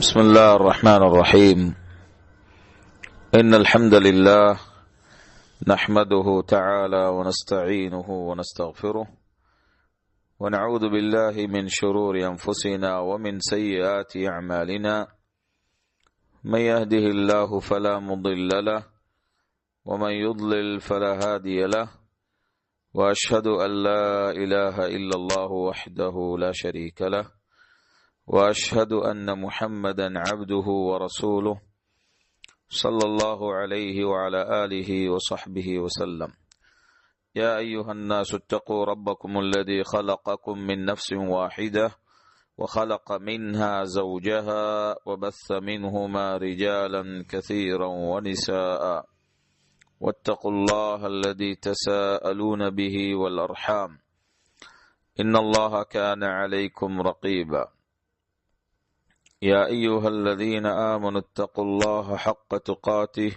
بسم الله الرحمن الرحيم. إن الحمد لله نحمده تعالى ونستعينه ونستغفره ونعوذ بالله من شرور أنفسنا ومن سيئات أعمالنا. من يهده الله فلا مضل له ومن يضلل فلا هادي له، وأشهد أن لا إله إلا الله وحده لا شريك له، وأشهد أن محمدا عبده ورسوله صلى الله عليه وعلى آله وصحبه وسلم. يا أيها الناس اتقوا ربكم الذي خلقكم من نفس واحدة وخلق منها زوجها وبث منهما رجالا كثيرا ونساء، واتقوا الله الذي تساءلون به والأرحام إن الله كان عليكم رقيبا. يا أيها الذين آمنوا اتقوا الله حق تقاته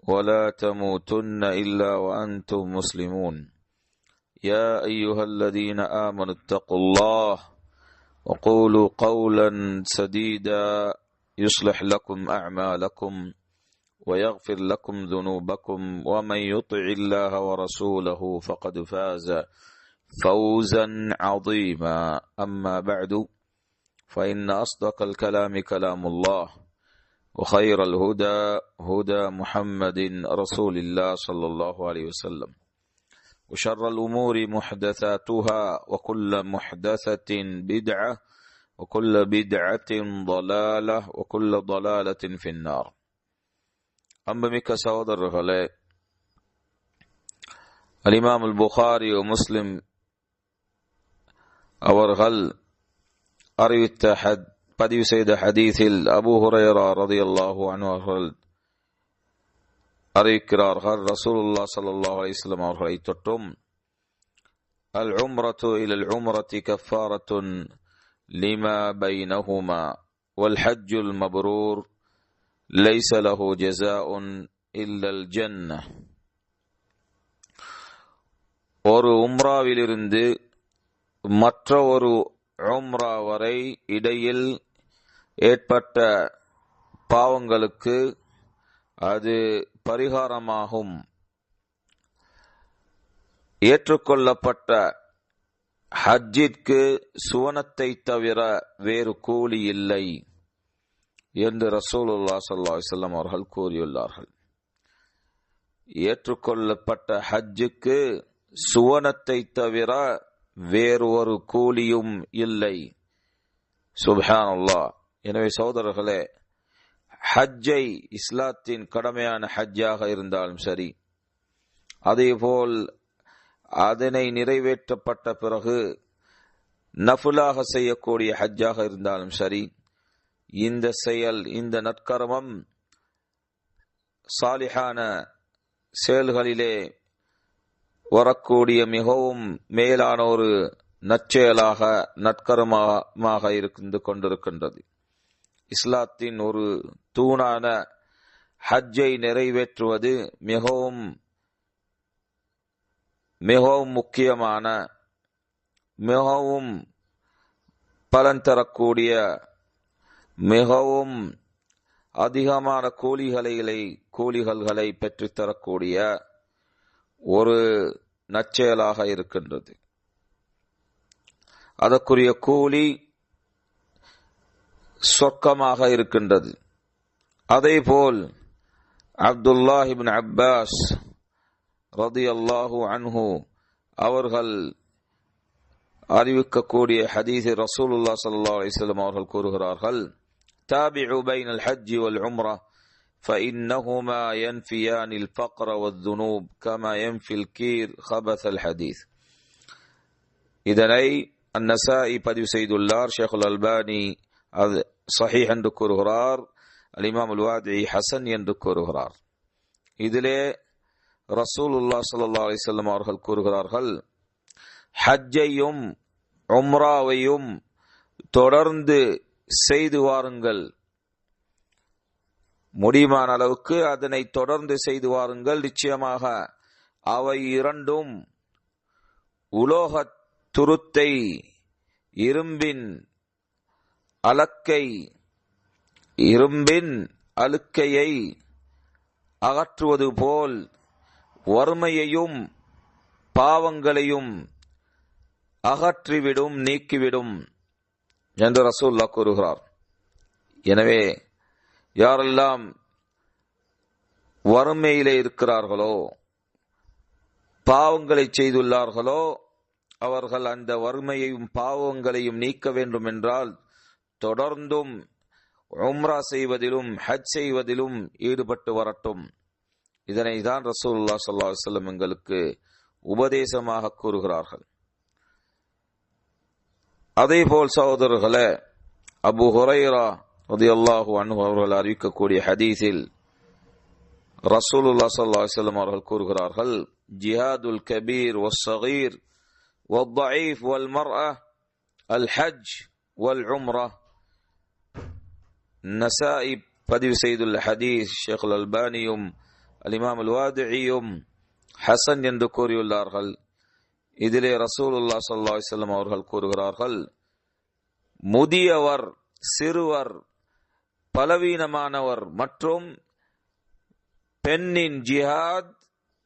ولا تموتن إلا وأنتم مسلمون. يا أيها الذين آمنوا اتقوا الله وقولوا قولا سديدا يصلح لكم أعمالكم ويغفر لكم ذنوبكم، ومن يطع الله ورسوله فقد فاز فوزا عظيما. أما بعد، فإن أصدق الكلام كلام الله، وخير الهدى هدى محمد رسول الله صلى الله عليه وسلم، وشر الأمور محدثاتها، وكل محدثة بدعة، وكل بدعة ضلالة، وكل ضلالة في النار. அன்புமிக்க சகோதரர்களே, அல்-இமாம் அல்-புகாரி முஸ்லிம் அவர்கள் அறிவித்த பதிவு செய்த ஹதீஸில் அபூ ஹுரைரா ரலியல்லாஹு அன்ஹு அவர்கள் அறிவிக்கிறார்கள், ரசூலுல்லாஹ் ஸல்லல்லாஹு அலைஹி வஸல்லம் அவர்களை தொட்டும், அல் உம்ரத்து இலல் உம்ரத்தி கஃபாரத்துன் லிமா பைனஹுமா வல் ஹஜ்ஜுல் மப்ரூர் லைஸ லஹு ஜஸாஉன் இல்லல் ஜன்னah. ஒரு உம்ராவிலிருந்து மற்ற ஒரு உம்ரா வரை இடையில் ஏற்பட்ட பாவங்களுக்கு அது பரிகாரமாகும். ஏற்றுக்கொள்ளப்பட்ட ஹஜ்ஜிற்கு சுவனத்தை தவிர வேறு கூலி இல்லை என்று ரசூலுல்லாஹ் ஸல்லல்லாஹு அலைஹி வஸல்லம் அவர்கள் கூறியுள்ளார்கள். ஏற்றுக்கொள்ளப்பட்ட ஹஜ்ஜுக்கு சுவனத்தை தவிர வேறு ஒரு கூலியும் இல்லை. சுப்ஹானல்லாஹ். எனவே சகோதரர்களே, ஹஜ்ஜை இஸ்லாத்தின் கடமையான ஹஜ்ஜாக இருந்தாலும் சரி, அதேபோல் அதனை நிறைவேற்றப்பட்ட பிறகு நஃபிலாக செய்யக்கூடிய ஹஜ்ஜாக இருந்தாலும் சரி, இந்த செயல், இந்த நற்கர்மம் சாலிஹான செயல்களிலே வரக்கூடிய மிகவும் மேலான ஒரு நற்செயலாக நற்கர்மமாக இருந்து கொண்டிருக்கின்றது. இஸ்லாத்தின் ஒரு தூணான ஹஜ்ஜை நிறைவேற்றுவது மிகவும் மிகவும் முக்கியமான, மிகவும் பலன் தரக்கூடிய, மிகவும் அதிகமான கூலிகளை பெற்றுத்தரக்கூடிய ஒரு நற்செயலாக இருக்கின்றது. அதற்குரிய கூலி சொர்க்கமாக இருக்கின்றது. அதேபோல் அப்துல்லாஹ் இப்னு அப்பாஸ் ரலியல்லாஹு அன்ஹு அவர்கள் அறிவிக்கக்கூடிய ஹதீஸில் ரசூலுல்லாஹ் ஸல்லல்லாஹு அலைஹி வஸல்லம் அவர்கள் கூறுகிறார்கள், தாபிஉ பைனல் ஹஜ்ஜி வல் உம்ரா فإنهما ينفيان الفقر والذنوب كما ينفي الكير خبث الحديث. இதனை அந்நசாஇ பதிவு செய்துள்ளார். ஷேகுல் அல்பானி அது சஹீஹ் என்று கூறுகிறார். அல்-இமாம் அல்-வாதிஇ ஹசன் என்று கூறுகிறார். இதிலே ரசூலுல்லாஹ் ஸல்லல்லாஹு அலைஹி வஸல்லம் அவர்கள் கூறுகிறார்கள், ஹஜ்ஜையும் உம்ராவையும் தொடர்ந்து செய்து வாருங்கள், முடியுமான அளவுக்கு அதனை தொடர்ந்து செய்து வாருங்கள். நிச்சயமாக அவை இரண்டும் உலோகத் துருத்தை, இரும்பின் அலக்கை இரும்பின் அழுக்கையை அகற்றுவது போல் வறுமையையும் பாவங்களையும் அகற்றிவிடும், நீக்கிவிடும் என்று ரசூலுல்லாஹ் கூறுகிறார். எனவே யாரெல்லாம் வறுமையிலே இருக்கிறார்களோ, பாவங்களை செய்துள்ளார்களோ, அவர்கள் அந்த வறுமையையும் பாவங்களையும் நீக்க வேண்டும் என்றால் தொடர்ந்தும் உம்ரா செய்வதிலும் ஹஜ் செய்வதிலும் ஈடுபட்டு வரட்டும். இதனை தான் ரசூலுல்லாஹ் ஸல்லல்லாஹு அலைஹி வஸல்லம் எங்களுக்கு உபதேசமாக கூறுகிறார்கள். அதேபோல் சகோதரர்களே, அபூ ஹுரைரா ரலியல்லாஹு அன்ஹு அவர்கள் அறிவிக்கக்கூடிய ஹதீஸில் ரசூலுல்லாஹ் ஸல்லல்லாஹு அலைஹி வஸல்லம் அவர்கள் கூறுகிறார்கள், ஜிஹாதுல் கபீர் வஸ்ஸகீர் வல்தஈஃப் வல்மர்அ அல் ஹஜ் வல் உம்ரா. நசாஇ பதிவு செய்துள்ள ஹதீஸ் ஷேக் அல் அல்பானியும் அல் இமாம் அல் வாதிஇயும் ஹசன் என்று கூறியுள்ளார்கள். இதிலே ரசூலுல்லாஹ் ஸல்லல்லாஹு அலைஹி வஸல்லம் அவர்கள் கூறுகிறார்கள், முதியவர், சிறுவர், பலவீனமானவர் மற்றும் பெண்ணின் ஜிஹாத்,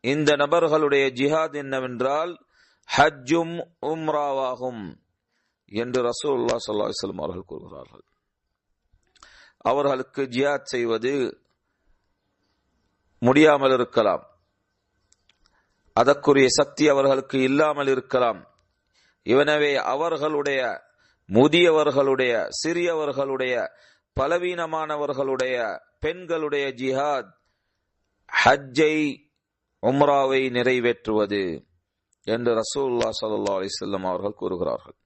இந்த நபர்களுடைய ஜிஹாத் என்னவென்றால் ஹஜ்ஜும் உம்ராவாகும் என்று ரசூலுல்லாஹ் ஸல்லல்லாஹு அலைஹி வஸல்லம் அவர்கள் கூறுகிறார்கள். அவர்களுக்கு ஜிஹாத் செய்வது முடியாமல் இருக்கலாம், அதற்குரிய சக்தி அவர்களுக்கு இல்லாமல் இருக்கலாம். எனவே அவர்களுடைய, முதியவர்களுடைய, சிறியவர்களுடைய, பலவீனமானவர்களுடைய, பெண்களுடைய ஜிஹாத் ஹஜ்ஜை உம்ராவை நிறைவேற்றுவது என்று ரசூலுல்லாஹ் ஸல்லல்லாஹு அலைஹி வஸல்லம் அவர்கள் கூறுகிறார்கள்.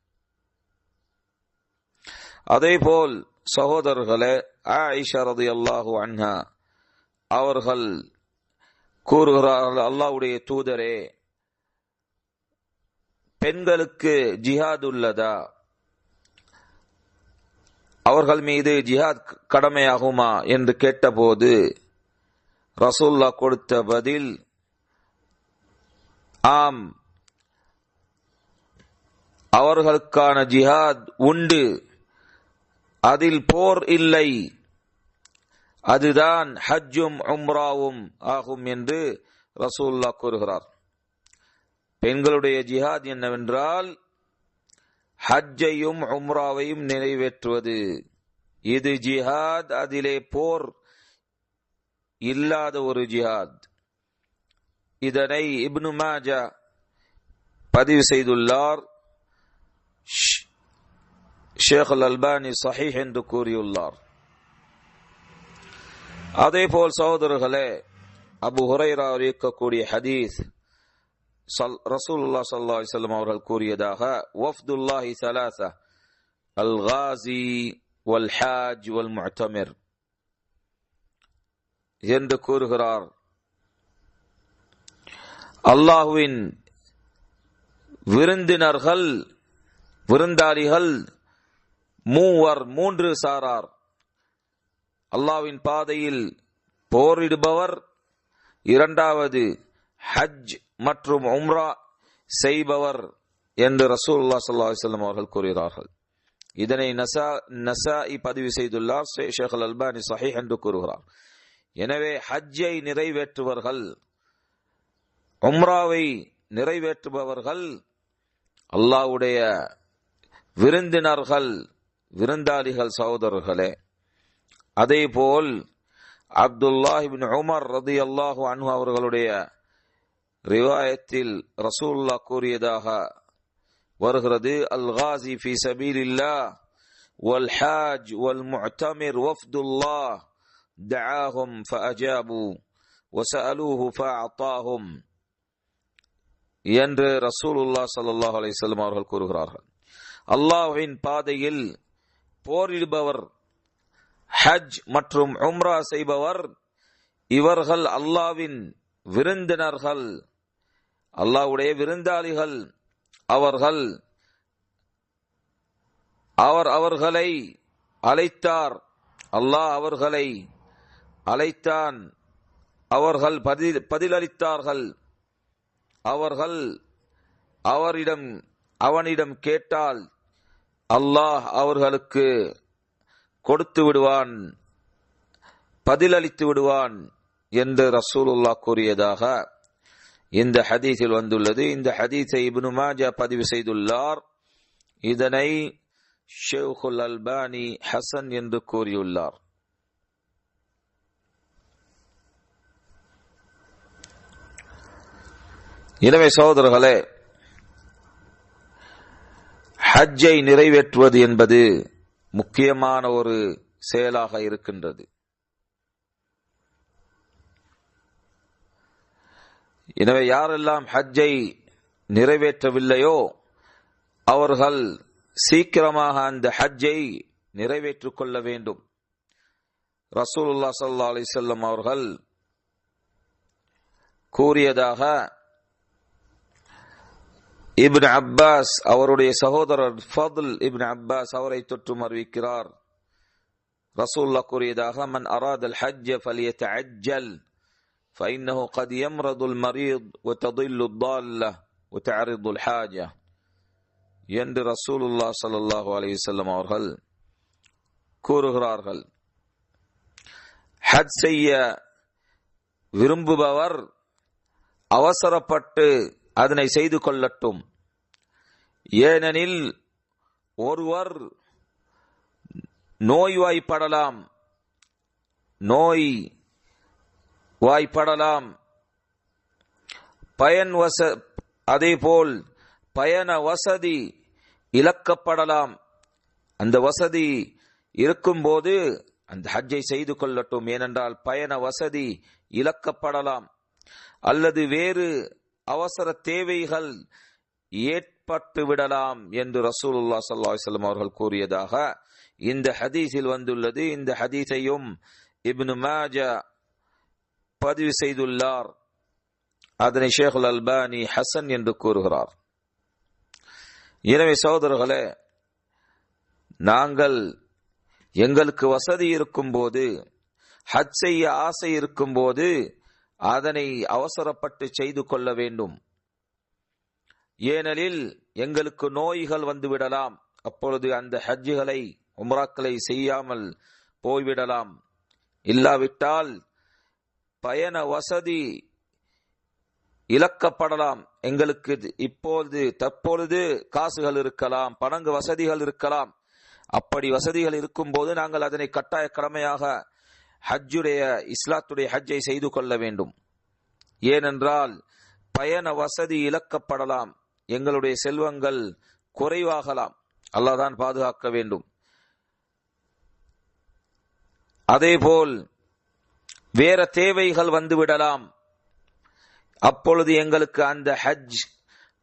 அதேபோல் சகோதரர்களே, ஆயிஷா ரலியல்லாஹு அன்ஹா அவர்கள் கூறுகிறார்கள், அல்லாஹ்வுடைய தூதரே, பெண்களுக்கு ஜிஹாத் உள்ளதா? அவர்கள் மீது ஜிஹாத் கடமையாகுமா என்று கேட்டபோது ரசூலுல்லாஹ் கொடுத்த பதில், ஆம், அவர்களுக்கான ஜிஹாத் உண்டு, அதில் போர் இல்லை, அதுதான் ஹஜ்ஜும் உம்ராவும் ஆகும் என்று ரசூலுல்லாஹ் கூறுகிறார். பெண்களுடைய ஜிஹாத் என்னவென்றால் ஹஜ்ஜையும் உம்ராவையும் நிறைவேற்றுவது. இது ஜிஹாத், அதிலே போர் இல்லாத ஒரு ஜிஹாத். இதனை இப்னு மாஜா பதிவு செய்துள்ளார். ஷேக் அல் அல்பானி சஹீஹ் என்று கூறியுள்ளார். அதேபோல் சகோதரர்களே, அபூ ஹுரைரா அறிவிக்கக்கூடிய ஹதீஸ் ரசூலுல்லாஹ் ஸல்லல்லாஹு அலைஹி வஸல்லம் அவர்கள் கூறியதாக, வஃப்துல்லாஹி ஸலாஸா அல் காஸி வல் ஹாஜ் வல் முஅ்தமிர் என்று கூறுகிறார். அல்லாஹ்வின் விருந்தினர்கள், விருந்தாளிகள் மூவர், மூன்று சாரார். அல்லாஹ்வின் பாதையில் போரிடுபவர், இரண்டாவது ஹஜ் மற்றும் உம்ரா செய்பவர் என்று ரசூலுல்லாஹ் ஸல்லல்லாஹு அலைஹி வஸல்லம் அவர்கள் கூறுகிறார்கள். இதனை நசாஇ பதிவு செய்துள்ளார். ஷேக் அல் அல்பானி சஹீஹ் என்று கூறுகிறார். எனவே ஹஜ்ஜை நிறைவேற்றுபவர்கள், உம்ராவை நிறைவேற்றுபவர்கள் அல்லாஹ்வுடைய விருந்தினர்கள், விருந்தாளிகள் சகோதரர்களே. அதேபோல் அப்துல்லாஹ் இப்னு உமர் ரலியல்லாஹு அன்ஹு அவர்களுடைய ரிவாயத்தில் ரசூலுல்லாஹ் கூறியதாக வருகிறது, அல் காஸி ஃபீ சபீலில்லாஹ் வல் ஹாஜ் வல் முஅ்தமிர் வஃப்துல்லாஹ் தஆஹும் ஃபஅஜாபு வஸஅலூஹு ஃபஅதாஹும் என்று ரசூலுல்லாஹ் ஸல்லல்லாஹு அலைஹி வஸல்லம் அவர்கள் கூறுகிறார்கள். அல்லாஹ்வின் பாதையில் போரிடுபவர், ஹஜ் மற்றும் உம்ரா செய்பவர், இவர்கள் அல்லாஹ்வின் விருந்தினர்கள், அல்லாஹ்வுடைய விருந்தாளிகள். அவர் அவர்களை அழைத்தார், அல்லாஹ் அவர்களை அழைத்தான், அவர்கள் பதிலளித்தார்கள். அவர்கள் அவனிடம் கேட்டால் அல்லாஹ் அவர்களுக்கு கொடுத்து விடுவான் பதிலளித்து விடுவான் என்று ரசூலுல்லாஹ் கூறியதாக இந்த ஹதீஸில் வந்துள்ளது. இந்த ஹதீஸை இப்னு மாஜா பதிவு செய்துள்ளார். இதனை ஷேகுல் அல்பானி ஹசன் என்று கூறியுள்ளார். எனவே சகோதரர்களே, ஹஜ்ஜை நிறைவேற்றுவது என்பது முக்கியமான ஒரு செயலாக இருக்கின்றது. எனவே யாரெல்லாம் ஹஜ்ஜை நிறைவேற்றவில்லையோ அவர்கள் சீக்கிரமாக அந்த ஹஜ்ஜை நிறைவேற்றிக் கொள்ள வேண்டும். ரசூலுல்லாஹ் ஸல்லல்லாஹு அலைஹி வஸல்லம் அவர்கள் கூறியதாக இப்னு அப்பாஸ் அவருடைய சகோதரர் ஃபத்ல் இப்னு அப்பாஸ் அவரை தொற்றும் அறிவிக்கிறார். ரசூலுல்லாஹ் கூறியதாக மன் அராதல் ஹஜ்ஜ ஃபல்யதஅஜ்ஜல் فإنه قد يمرض المريض وتضل الضالة وتعرض الحاجة என்று ரசூலுல்லாஹ் ஸல்லல்லாஹு அலைஹி வஸல்லம் அவர்கள் கூறுகிறார்கள். ஹஜ் செய்ய விரும்புபவர் அவசரப்பட்டு அதனை செய்து கொள்ளட்டும். ஏனெனில் ஒருவர் நோய்வாய்ப்படலாம், அதேபோல் பயண வசதி இழக்கப்படலாம். அந்த வசதி இருக்கும்போது அந்த ஹஜ்ஜை செய்து கொள்ளட்டும். ஏனென்றால் பயண வசதி இழக்கப்படலாம் அல்லது வேறு அவசர தேவைகள் ஏற்பட்டு விடலாம் என்று ரசூலுல்லாஹ் ஸல்லல்லாஹு அலைஹி வஸல்லம் அவர்கள் கூறியதாக இந்த ஹதீஸில் வந்துள்ளது. இந்த ஹதீஸையும் இப்னு மாஜா பதிவு செய்துள்ளார். அதனை ஷேகுல் அல்பானி ஹசன் என்று கூறுகிறார். எனவே சகோதரர்களே, நாங்கள் எங்களுக்கு வசதி இருக்கும் போது, ஹஜ் செய்ய ஆசை இருக்கும் போது அதனை அவசரப்பட்டு செய்து கொள்ள வேண்டும். ஏனெனில் எங்களுக்கு நோய்கள் வந்துவிடலாம். அப்பொழுது அந்த ஹஜ்ஜுகளை உம்ராக்களை செய்யாமல் போய்விடலாம். இல்லாவிட்டால் பயண வசதி இழக்கப்படலாம். எங்களுக்கு தற்பொழுது காசுகள் இருக்கலாம், பணங்கு வசதிகள் இருக்கலாம். அப்படி வசதிகள் இருக்கும் போது நாங்கள் அதனை கட்டாய கடமையாக இஸ்லாத்துடைய ஹஜ்ஜை செய்து கொள்ள வேண்டும். ஏனென்றால் பயண வசதி இழக்கப்படலாம், எங்களுடைய செல்வங்கள் குறைவாகலாம். அல்லாஹ் தான் பாதுகாக்க வேண்டும். அதேபோல் வேற தேவைகள் வந்துவிடலாம். அப்பொழுது எங்களுக்கு அந்த ஹஜ்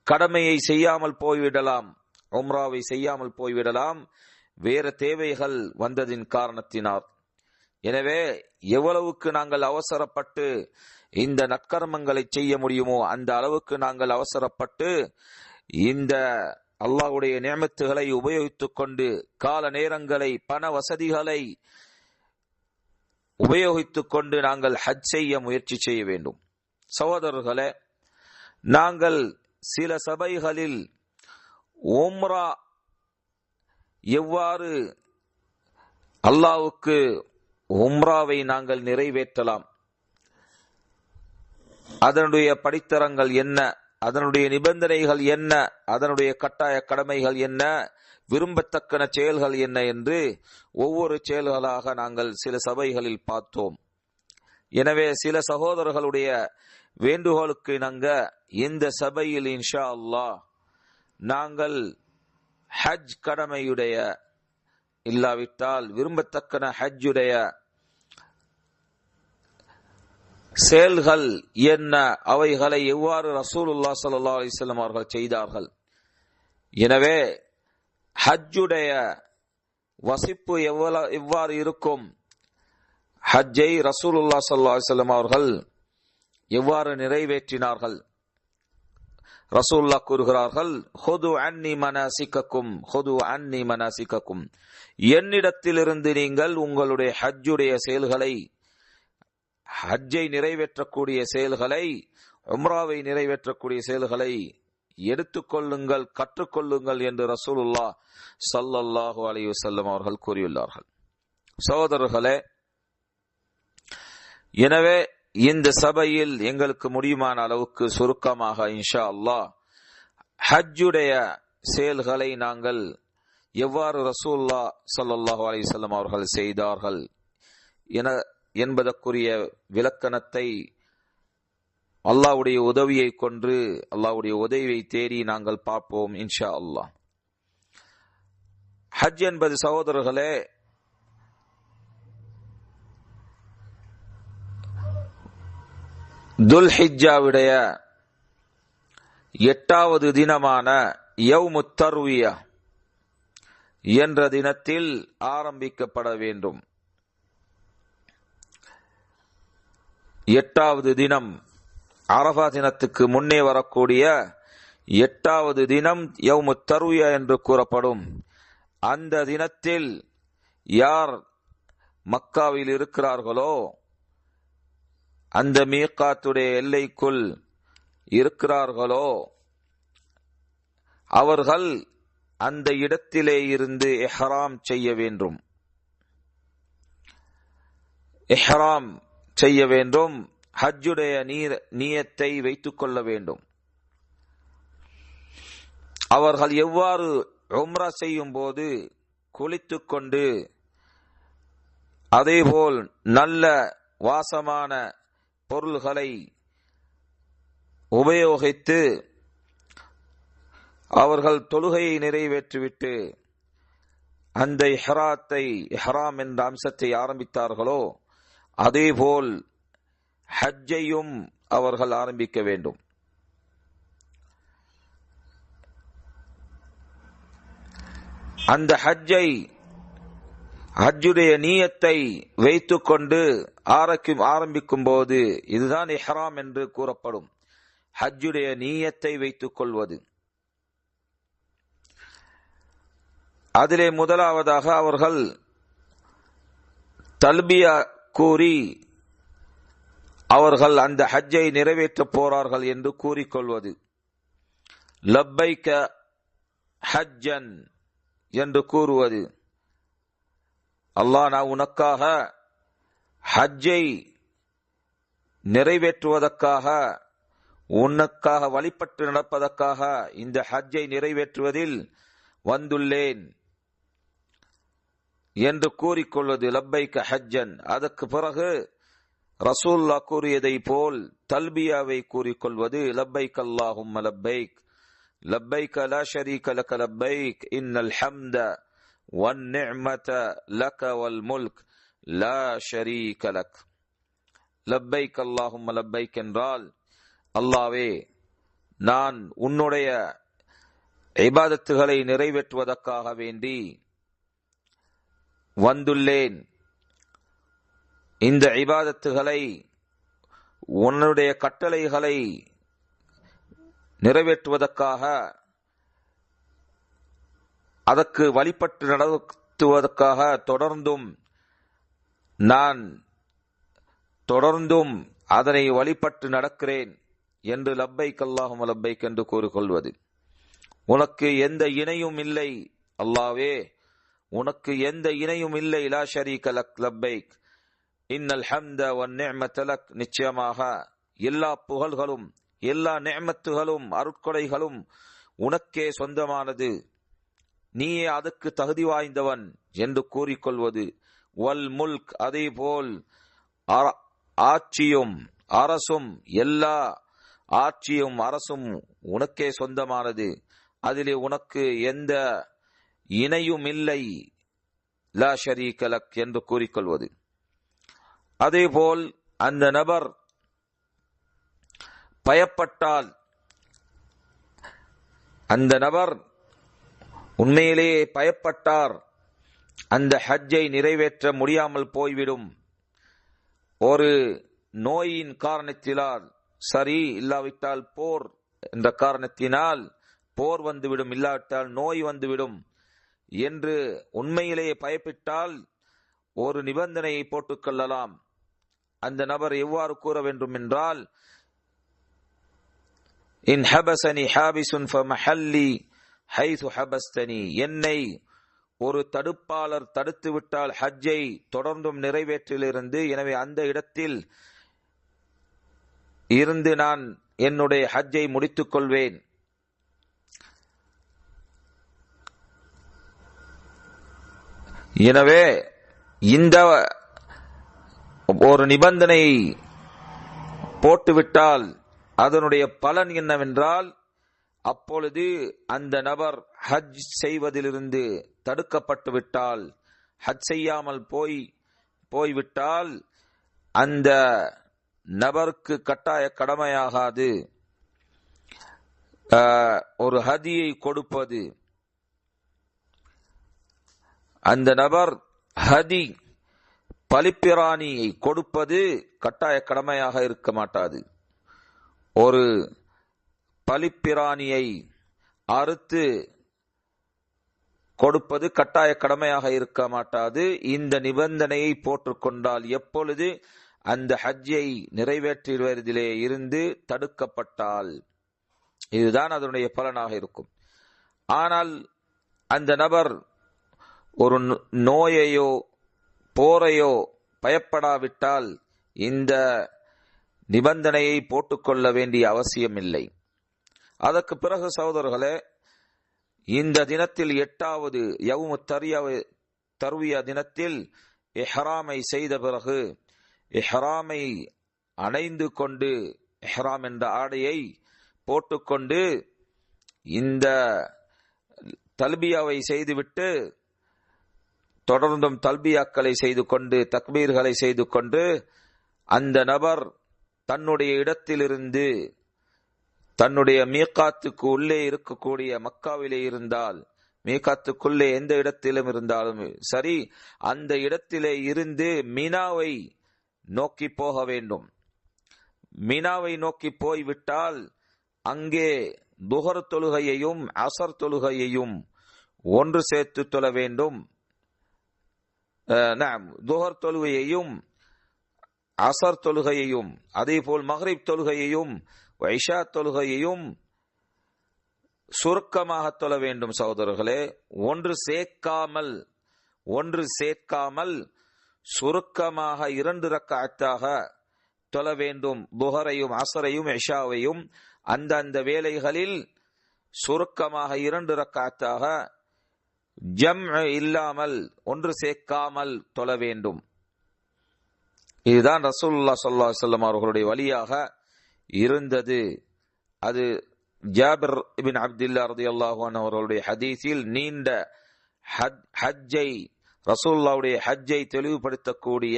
கடமையை செய்யாமல் போய்விடலாம், உம்ராவை செய்யாமல் போய்விடலாம், வேற தேவைகள் வந்ததின் காரணத்தினால். எனவே எவ்வளவுக்கு நாங்கள் அவசரப்பட்டு இந்த நற்கர்மங்களை செய்ய முடியுமோ அந்த அளவுக்கு நாங்கள் அவசரப்பட்டு இந்த அல்லாஹ்வுடைய நிஅமத்துகளை உபயோகித்துக் கொண்டு, கால நேரங்களை, பண வசதிகளை உபயோகித்துக் கொண்டு நாங்கள் ஹஜ் செய்ய முயற்சி செய்ய வேண்டும். சகோதரர்களே, நாங்கள் சில சபைகளில் உம்ரா எவ்வாறு அல்லாஹ்வுக்கு உம்ராவை நாங்கள் நிறைவேற்றலாம், அதனுடைய படித்தரங்கள் என்ன, அதனுடைய நிபந்தனைகள் என்ன, அதனுடைய கட்டாய கடமைகள் என்ன, விரும்பத்தக்க செயல்கள் என்ன என்று ஒவ்வொரு செயல்களாக நாங்கள் சில சபைகளில் பார்த்தோம். எனவே சில சகோதரர்களுடைய வேண்டுகோளுக்கு இணங்க இந்த சபையில் இன்ஷா அல்லாஹ் நாங்கள் ஹஜ் கடமையுடைய இல்லாவிட்டால் விரும்பத்தக்க ஹஜ்ஜுடைய செயல்கள் என்ன, அவைகளை எவ்வாறு ரசூலுல்லாஹ் ஸல்லல்லாஹு அலைஹி வஸல்லம் அவர்கள் செய்தார்கள். எனவே ஹஜ்ஜுடைய வசிப்பு எவ்வாறு இருக்கும், ஹஜ்ஜை ரசூலுல்லாஹ் ஸல்லல்லாஹு அலைஹி வஸல்லம் அவர்கள் எவ்வாறு நிறைவேற்றினார்கள். ரசூலுல்லாஹ் கூறுகிறார்கள், ஹுது அன்னி மனாசிக்கக்கும், என்னிடத்திலிருந்து நீங்கள் உங்களுடைய ஹஜ்ஜுடைய செயல்களை, ஹஜ்ஜை நிறைவேற்றக்கூடிய செயல்களை, உம்ராவை நிறைவேற்றக்கூடிய செயல்களை எடுத்துக்கொள்ளுங்கள், கற்றுக்கொள்ளுங்கள் என்று ரசூலுல்லாஹ் ஸல்லல்லாஹு அலைஹி வஸல்லம் அவர்கள் கூறியுள்ளார்கள். சகோதரர்களே, எனவே இந்த சபையில் எங்களுக்கு முடியுமான அளவுக்கு சுருக்கமாக இன்ஷா அல்லாஹ் ஹஜ்ஜுடைய செயல்களை நாங்கள் எவ்வாறு ரசூலுல்லாஹ் ஸல்லல்லாஹு அலைஹி வஸல்லம் அவர்கள் செய்தார்கள் என்பதற்குரிய விளக்கணத்தை அல்லாஹ்வுடைய உதவியை கொண்டு அல்லாஹ்வுடைய உதவியை தேடி நாங்கள் பார்ப்போம் இன்ஷா அல்லாஹ். ஹஜ் என்பது சகோதரர்களே துல்ஹிஜ்ஜாவுடைய 8வது தினமான யௌமுத் தர்வியா என்ற தினத்தில் ஆரம்பிக்கப்பட வேண்டும். 8வது தினம் அரஃபா தினத்துக்கு முன்னே வரக்கூடிய 8வது தினம் யௌமுத் தர்வியா என்று கூறப்படும். அந்த தினத்தில் யார் மக்காவில் இருக்கிறார்களோ, அந்த மீகாத்துடைய எல்லைக்குள் இருக்கிறார்களோ, அவர்கள் அந்த இடத்திலே இருந்து இஹ்ராம் செய்ய வேண்டும். இஹ்ராம் செய்ய வேண்டும். ஹஜ்ஜுடைய நியத்தை வைத்துக் கொள்ள வேண்டும். அவர்கள் எவ்வாறு உம்ரா செய்யும் போது குளித்துக் கொண்டு அதேபோல் நல்ல வாசமான பொருள்களை உபயோகித்து அவர்கள் தொழுகையை நிறைவேற்றிவிட்டு அந்த இஹ்ராம் என்ற அம்சத்தை ஆரம்பித்தார்களோ, அதேபோல் ஹஜ்ஜையும் அவர்கள் ஆரம்பிக்க வேண்டும். அந்த ஹஜ்ஜுடைய நியத்தை வைத்துக் கொண்டு ஆரம்பிக்கும் போது இதுதான் இஹ்ராம் என்று கூறப்படும். ஹஜ்ஜுடைய நியத்தை வைத்துக் கொள்வது. அதிலே முதலாவதாக அவர்கள் தல்பியா கூறி அவர்கள் அந்த ஹஜ்ஜை நிறைவேற்றப் போறார்கள் என்று கூறிக்கொள்வது. லப்பைக ஹஜ்ஜன் என்று கூறுவது. அல்லாஹ், நான் உனக்காக ஹஜ்ஜை நிறைவேற்றுவதற்காக, உனக்காக வழிபட்டு நடப்பதற்காக இந்த ஹஜ்ஜை நிறைவேற்றுவதில் வந்துள்ளேன் என்று கூறிக்கொள்வது லப்பைக ஹஜ்ஜன். அதற்கு பிறகு ரசூலுல்லாஹ் கூறியதை போல் தல்பியாவை கூறிக்கொள்வது லப்பைக் அல்லாஹும்ம லப்பைக் லப்பைக் லா ஷரீக லக லப்பைக் இன்னல் ஹம்த வன் நிஅமத லக வல் முல்க் லா ஷரீக லக். லப்பைக் அல்லாஹும்ம லப்பைக் என்றால், அல்லாஹ்வே, நான் உன்னுடைய இபாதத்துகளை நிறைவேற்றுவதற்காக வேண்டி வந்துள்ளேன். இந்த இபாதத்துகளை, உன்னுடைய கட்டளைகளை நிறைவேற்றுவதற்காக, அதற்கு வழிபட்டு நடத்துவதற்காக தொடர்ந்தும் அதனை வழிபட்டு நடக்கிறேன் என்று லப்பைக் அல்லாஹும்ம லப்பைக் என்று கூறிக்கொள்வது. உனக்கு எந்த இணையும் இல்லை அல்லாஹ்வே, உனக்கு எந்த இணையும் இல்லை. லா ஷரீக லக் லப்பைக் இன்னல் ஹம்த வன் நிஅமத லக். நிச்சயமாக எல்லா புகழ்களும் எல்லா நிஅமத்துகளும் அருட்கொடைகளும் உனக்கே சொந்தமானது, நீயே அதுக்கு தகுதி வாய்ந்தவன் என்று கூறிக்கொள்வது. வல் முல்க், அதே போல் ஆட்சியும் அரசும், எல்லா ஆட்சியும் அரசும் உனக்கே சொந்தமானது, அதிலே உனக்கு எந்த இணையும் இல்லை. லா ஷரீக லக் என்று கூறிக்கொள்வது. அதேபோல் அந்த நபர் பயப்பட்டால், அந்த நபர் உண்மையிலேயே பயப்பட்டார், அந்த ஹஜ்ஜை நிறைவேற்ற முடியாமல் போய்விடும், ஒரு நோயின் காரணத்தினால், சரி இல்லாவிட்டால் போர் என்ற காரணத்தினால் போர் வந்துவிடும், இல்லாவிட்டால் நோய் வந்துவிடும் என்று உண்மையிலேயே பயப்பட்டால் ஒரு நிபந்தனையை போட்டுக் கொள்ளலாம். அந்த நபர் எவ்வாறு கூற வேண்டும் என்றால், இன் ஹபஸனி ஹாபிசுன் ஃபமஹல்லி ஹைது ஹபஸ்தனி, என்னை ஒரு தடுப்பாளர் தடுத்துவிட்டால் ஹஜ்ஜை தொடர்ந்தும் நிறைவேற்றிலிருந்து, எனவே அந்த இடத்தில் இருந்து நான் என்னுடைய ஹஜ்ஜை முடித்துக் கொள்வேன். எனவே இந்த ஒரு நிபந்தனையை போட்டுவிட்டால் அதனுடைய பலன் என்னவென்றால், அப்பொழுது அந்த நபர் ஹஜ் செய்வதிலிருந்து தடுக்கப்பட்டு விட்டால், ஹஜ் செய்யாமல் போய்விட்டால் அந்த நபருக்கு கட்டாய கடமையாகாது ஒரு ஹதியை கொடுப்பது. அந்த நபர் ஹதி பலிப்பிராணியை கொடுப்பது கட்டாய கடமையாக இருக்க மாட்டாது. ஒரு பலிப்பிராணியை அறுத்து கொடுப்பது கட்டாய கடமையாக இருக்க மாட்டாது. இந்த நிபந்தனையை போட்டுக்கொண்டால் எப்பொழுது அந்த ஹஜ்ஜை நிறைவேற்றுவதிலே இருந்து தடுக்கப்பட்டால், இதுதான் அதனுடைய பலனாக இருக்கும். ஆனால் அந்த நபர் ஒரு நோயையோ போரையோ பயப்படாவிட்டால் இந்த நிபந்தனையை போட்டுக்கொள்ள வேண்டிய அவசியம் இல்லை. அதற்கு பிறகு சகோதரர்களே, இந்த தினத்தில் 8வது யௌமு தர்வியா தினத்தில் இஹ்ராமை செய்த பிறகு இஹ்ராமை அணைந்து கொண்டு, இஹ்ராம் என்ற ஆடையை போட்டுக்கொண்டு இந்த தல்பியாவை செய்துவிட்டு தொடர்ந்தும் தல்பியாக்களை செய்து கொண்டு தக்பீர்களை செய்து கொண்டு அந்த நபர் தன்னுடைய இடத்திலிருந்து தன்னுடைய மீகாத்துக்கு உள்ளே இருக்கக்கூடிய மக்காவிலே இருந்தால், மீகாத்துக்குள்ளே எந்த இடத்திலும் இருந்தாலும் சரி, அந்த இடத்திலே இருந்து மினாவை நோக்கி போக வேண்டும். மினாவை நோக்கி போய்விட்டால் அங்கே துஹர் தொழுகையையும் அசர் தொழுகையையும் ஒன்று சேர்த்து தொழ வேண்டும். துஹர் தொழுகையையும் அசர் தொழுகையையும் அதே போல் மக்ரிப் தொழுகையையும் இஷா தொழுகையையும் சுருக்கமாக தொழ வேண்டும். சகோதரர்களே, ஒன்று சேர்க்காமல் சுருக்கமாக 2 ரக்அத்தாக தொழ வேண்டும். துஹரையும் அசரையும் இஷாவையும் அந்த வேளைகளில் சுருக்கமாக 2 ரக்அத்தாக ஜம் இல்லாமல் ஒன்று சேர்க்காமல் தொழ வேண்டும். இதுதான் ரசூலுல்லாஹ் ஸல்லல்லாஹு அலைஹி வஸல்லம் அவர்களுடைய வழியாக இருந்தது. அது ஜாபிர் இப்னு அப்துல்லாஹ் ரலியல்லாஹு அன்ஹு அவர்களுடைய ஹதீஸில் நீண்ட ஹஜ்ஜை, ரசூலுல்லாஹ்வுடைய ஹஜ்ஜை தெளிவுபடுத்தக்கூடிய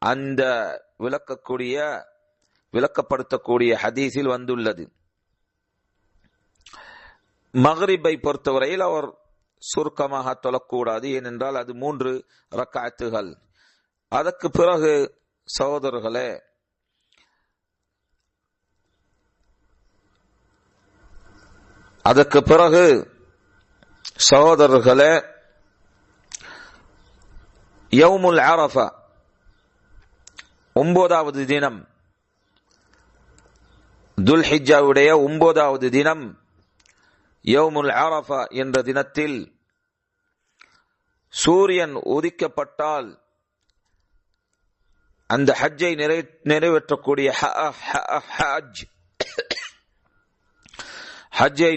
அந்த விளக்கப்படுத்தக்கூடிய ஹதீஸில் வந்துள்ளது. மக்ரிபை பொறுத்தவரையில் அவர் சுருக்கமாக தொழக்கூடாது, ஏனென்றால் அது 3 ரக்அத்துகள். அதற்கு பிறகு சகோதரர்களே, யௌமுல் அரஃபா 9வது தினம், துல்ஹிஜ்ஜாவுடைய 9வது தினம் யௌமுல் அரஃபா என்ற தினத்தில் சூரியன் உதிக்கப்பட்டால் அந்த ஹஜ்ஜை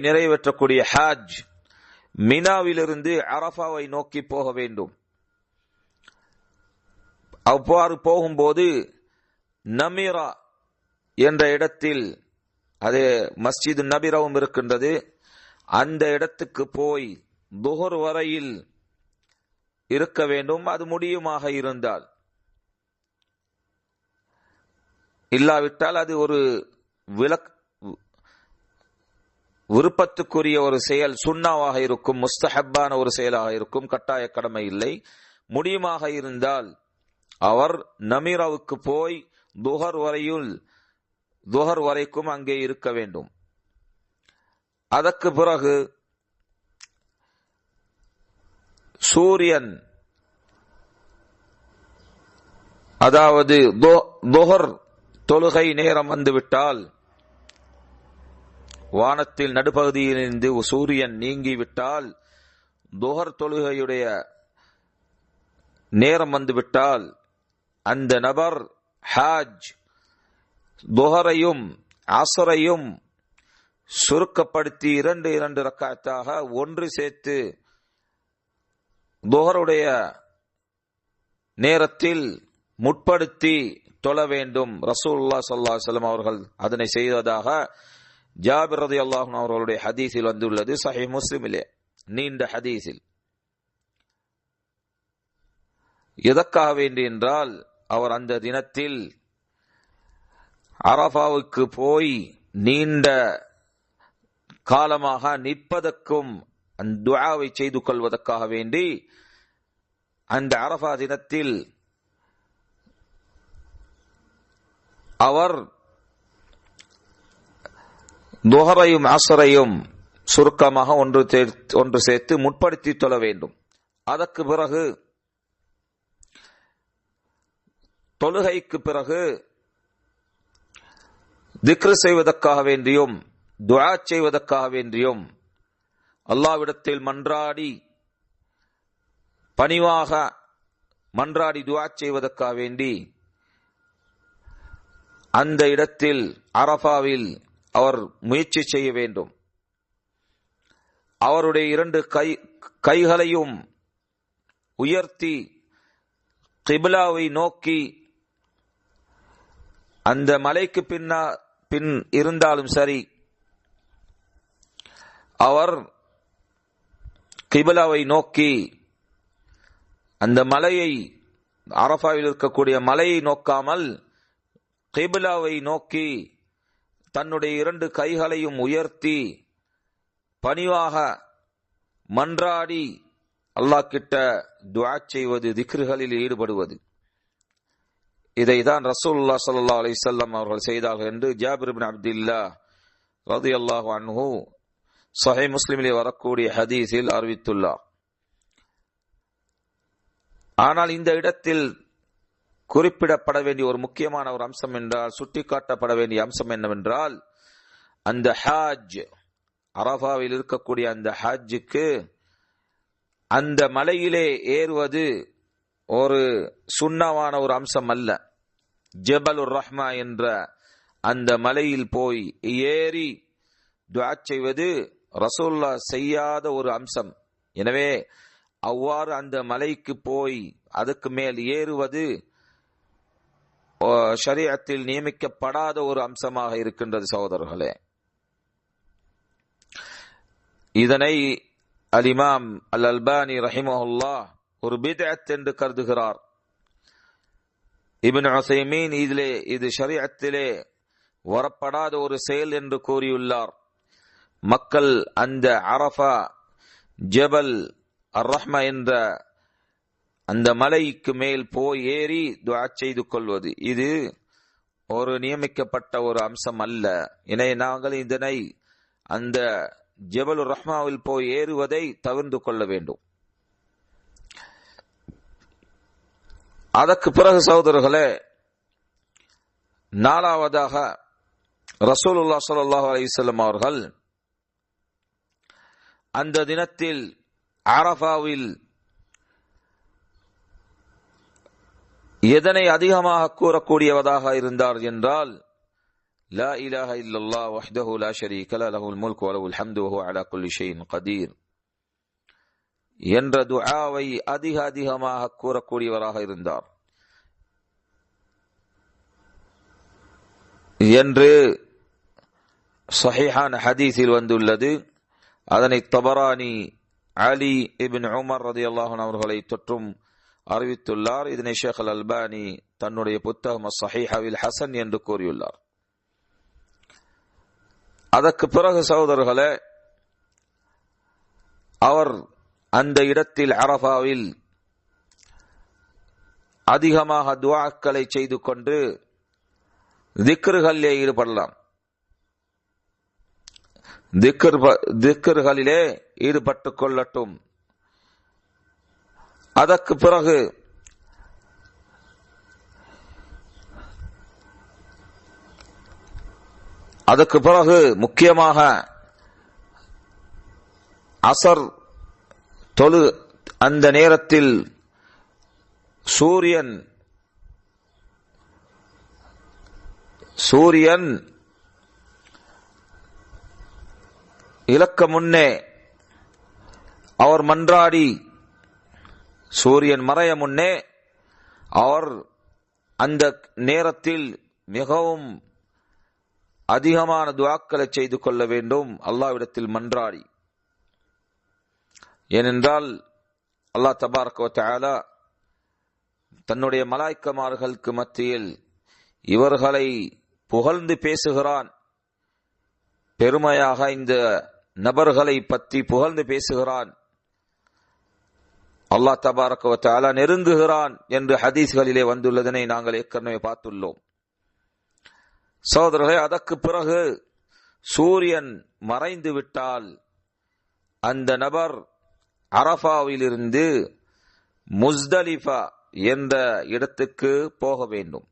நிறைவேற்றக்கூடிய ஹஜ் மினாவிலிருந்து அரஃபாவை நோக்கி போக வேண்டும். அவ்வாறு போகும்போது நமீரா என்ற இடத்தில், அது மஸ்ஜித் நபிராவும் இருக்கின்றது, அந்த இடத்துக்கு போய் துஹர் வரையில் இருக்க வேண்டும். அது முடியுமாக இருந்தால், இல்லாவிட்டால் அது ஒரு விருப்பத்துக்குரிய ஒரு செயல், சுன்னாவாக இருக்கும், முஸ்தஹப்பான ஒரு செயலாக இருக்கும், கட்டாய கடமை இல்லை. முடியுமாக இருந்தால் அவர் நமீராவுக்கு போய் துஹர் வரைக்கும் அங்கே இருக்க வேண்டும். அதற்கு பிறகு சூரியன், அதாவது துஹர் தொழுகை நேரம் வந்துவிட்டால், வானத்தில் நடுப்பகுதியிலிருந்து சூரியன் நீங்கிவிட்டால் துஹர் தொழுகையுடைய நேரம் வந்துவிட்டால் அந்த நபர் ஹாஜ் துஹரையும் அஸ்ரையும் சுருக்கப்படுத்தி 2 ரக்காத்தாக ஒன்று சேர்த்து துஹருடைய நேரத்தில் முற்படுத்தி தொழ வேண்டும். ரசூலுல்லாஹ் ஸல்லல்லாஹு அலைஹி வஸல்லம் அவர்கள் அதனை செய்ததாக ஜாபிர் ரலியல்லாஹு அன்ஹு அவர்களுடைய ஹதீஸில் வந்துள்ளது. சஹீஹ் முஸ்லிமிலே நீண்ட ஹதீஸில். எதற்காக வேண்டி என்றால் அவர் அந்த தினத்தில் அரஃபாவுக்கு போய் நீண்ட காலமாக நிற்பதற்கும் அந்த துஆவை செய்து கொள்வதற்காக வேண்டி அந்த அரஃபா தினத்தில் அவர் துஹரையும் அஸ்ரையும் சுருக்கமாக ஒன்று சேர்த்து முற்படுத்தி தொழ வேண்டும். அதற்கு பிறகு தொழுகைக்கு பிறகு திக்ர் செய்வதற்காக வேண்டியும் துஆ செய்வதற்காக வேண்டியும் அல்லாஹ்விடத்தில் மன்றாடி பணிவாக மன்றாடி துஆ செய்வதற்காக வேண்டி அந்த இடத்தில் அரஃபாவில் அவர் முயற்சி செய்ய வேண்டும். அவருடைய 2 கைகளையும் உயர்த்தி கிப்லாவை நோக்கி அந்த மலைக்கு பின் இருந்தாலும் சரி அவர் கிப்லாவை நோக்கி அந்த மலையை அரஃபாவில் இருக்கக்கூடிய மலையை நோக்காமல் கிப்லாவை நோக்கி தன்னுடைய 2 கைகளையும் உயர்த்தி பணிவாக மன்றாடி அல்லாஹ் கிட்ட துஆ செய்வது, திக்ருகளில் ஈடுபடுவது. இதைதான் ரசூலுல்லாஹ் ஸல்லல்லாஹு அலைஹி வஸல்லம் அவர்கள் செய்தார்கள் என்று ஜாபிர் இப்னு அப்துல்லாஹ் ரலியல்லாஹு அன்ஹு சஹீஹ் முஸ்லிமிலே வரக்கூடிய ஹதீஸில் அறிவித்துள்ளார். ஆனால் இந்த இடத்தில் குறிப்பிடப்பட வேண்டிய ஒரு முக்கியமான ஒரு அம்சம் என்றால், சுட்டிக்காட்டப்பட வேண்டிய அம்சம் என்னவென்றால், அந்த ஹாஜ் அரஃபாவில் இருக்கக்கூடிய அந்த ஹாஜுக்கு அந்த மலையிலே ஏறுவது ஒரு சுன்னவான ஒரு அம்சம் அல்ல. ஜபலுர் ரஹ்மா என்ற அந்த மலையில் போய் ஏறி துஆ செய்வது ரசூலுல்லாஹ் செய்யாத ஒரு அம்சம். எனவே அவ்வாறு அந்த மலைக்கு போய் அதுக்கு மேல் ஏறுவது ஷரீஅத்தில் நியமிக்கப்படாத ஒரு அம்சமாக இருக்கின்றது சகோதரர்களே. இதனை அல்-இமாம் அல்-அல்பானி ரஹிமஹுல்லாஹ் ஒரு பித்அத் என்று கருதுகிறார். இப்னு உஸைமீன் இது ஷரீஅத்திலே வரப்படாத ஒரு செயல் என்று கூறியுள்ளார். மக்கள் அந்த அரஃபா ஜபல் அர்-ரஹ்மா என்ற அந்த மலைக்கு மேல் போய் ஏறி துஆ செய்து கொள்வது இது ஒரு நியமிக்கப்பட்ட ஒரு அம்சம் அல்ல. எனவே நாங்கள் இதனை அந்த ஜபலுர் ரஹ்மாவில் போய் ஏறுவதை தவிர்த்து கொள்ள வேண்டும். அதற்கு பிறகு சகோதரர்களே, 4வதாக ரசூலுல்லாஹ் ஸல்லல்லாஹு அலைஹி வஸல்லம் அவர்கள் அந்த தினத்தில் அரஃபாவில் எதனை அதிகமாக கூறக்கூடியவதாக இருந்தார் என்றால், லா இலாஹ இல்லல்லாஹ் வஹ்தஹு லா ஷரீக லஹு லஹுல் முல்கு வ லஹுல் ஹம்து வ ஹுவ அலா குல்லி ஷைஇன் கதீர் என்ற துஆவை அதிகமாக கூறக்கூடியவராக இருந்தார் என்று ஸஹீஹான ஹதீஸில் வந்துள்ளது. அதனை தபரானி அலி இப்னு உமர் ரலியல்லாஹு அன்ஹு அவர்களை தொற்றும் அறிவித்துள்ளார். இதனை ஷேக் அல்-அல்பானி தன்னுடைய புத்தகம் ஸஹீஹவில் ஹசன் என்று கூறியுள்ளார். அதற்கு பிறகு சகோதரர்களே, அவர் அந்த இடத்தில் அரஃபாவில் அதிகமாக துஆக்களை செய்து கொண்டு திக்ருகளிலே ஈடுபடலாம். திக்ருகளிலே ஈடுபட்டுக் கொள்ளட்டும். அதற்கு பிறகு முக்கியமாக அசர் அந்த நேரத்தில் சூரியன் இலக்க முன்னே அவர் மன்றாடி, சூரியன் மறைய முன்னே அவர் அந்த நேரத்தில் மிகவும் அதிகமான துஆக்களை செய்து கொள்ள வேண்டும் அல்லாஹ்விடத்தில் மன்றாடி. ஏனென்றால் அல்லாஹ் தபாரக வ தஆலா தன்னுடைய மலாய்க்கமார்களுக்கு மத்தியில் இவர்களை புகழ்ந்து பேசுகிறான். பெருமையாக இந்த நபர்களை பற்றி புகழ்ந்து பேசுகிறான். அல்லாஹ் தபாரக வ தஆலா நெருங்குகிறான் என்று ஹதீஸ்களிலே வந்துள்ளதனை நாங்கள் ஏற்கனவே பார்த்துள்ளோம். சகோதரர்களே, அதற்கு பிறகு சூரியன் மறைந்து விட்டால் அந்த நபர் அரஃபாவிலிருந்து முஸ்தலிஃபா என்ற இடத்துக்கு போக வேண்டும்.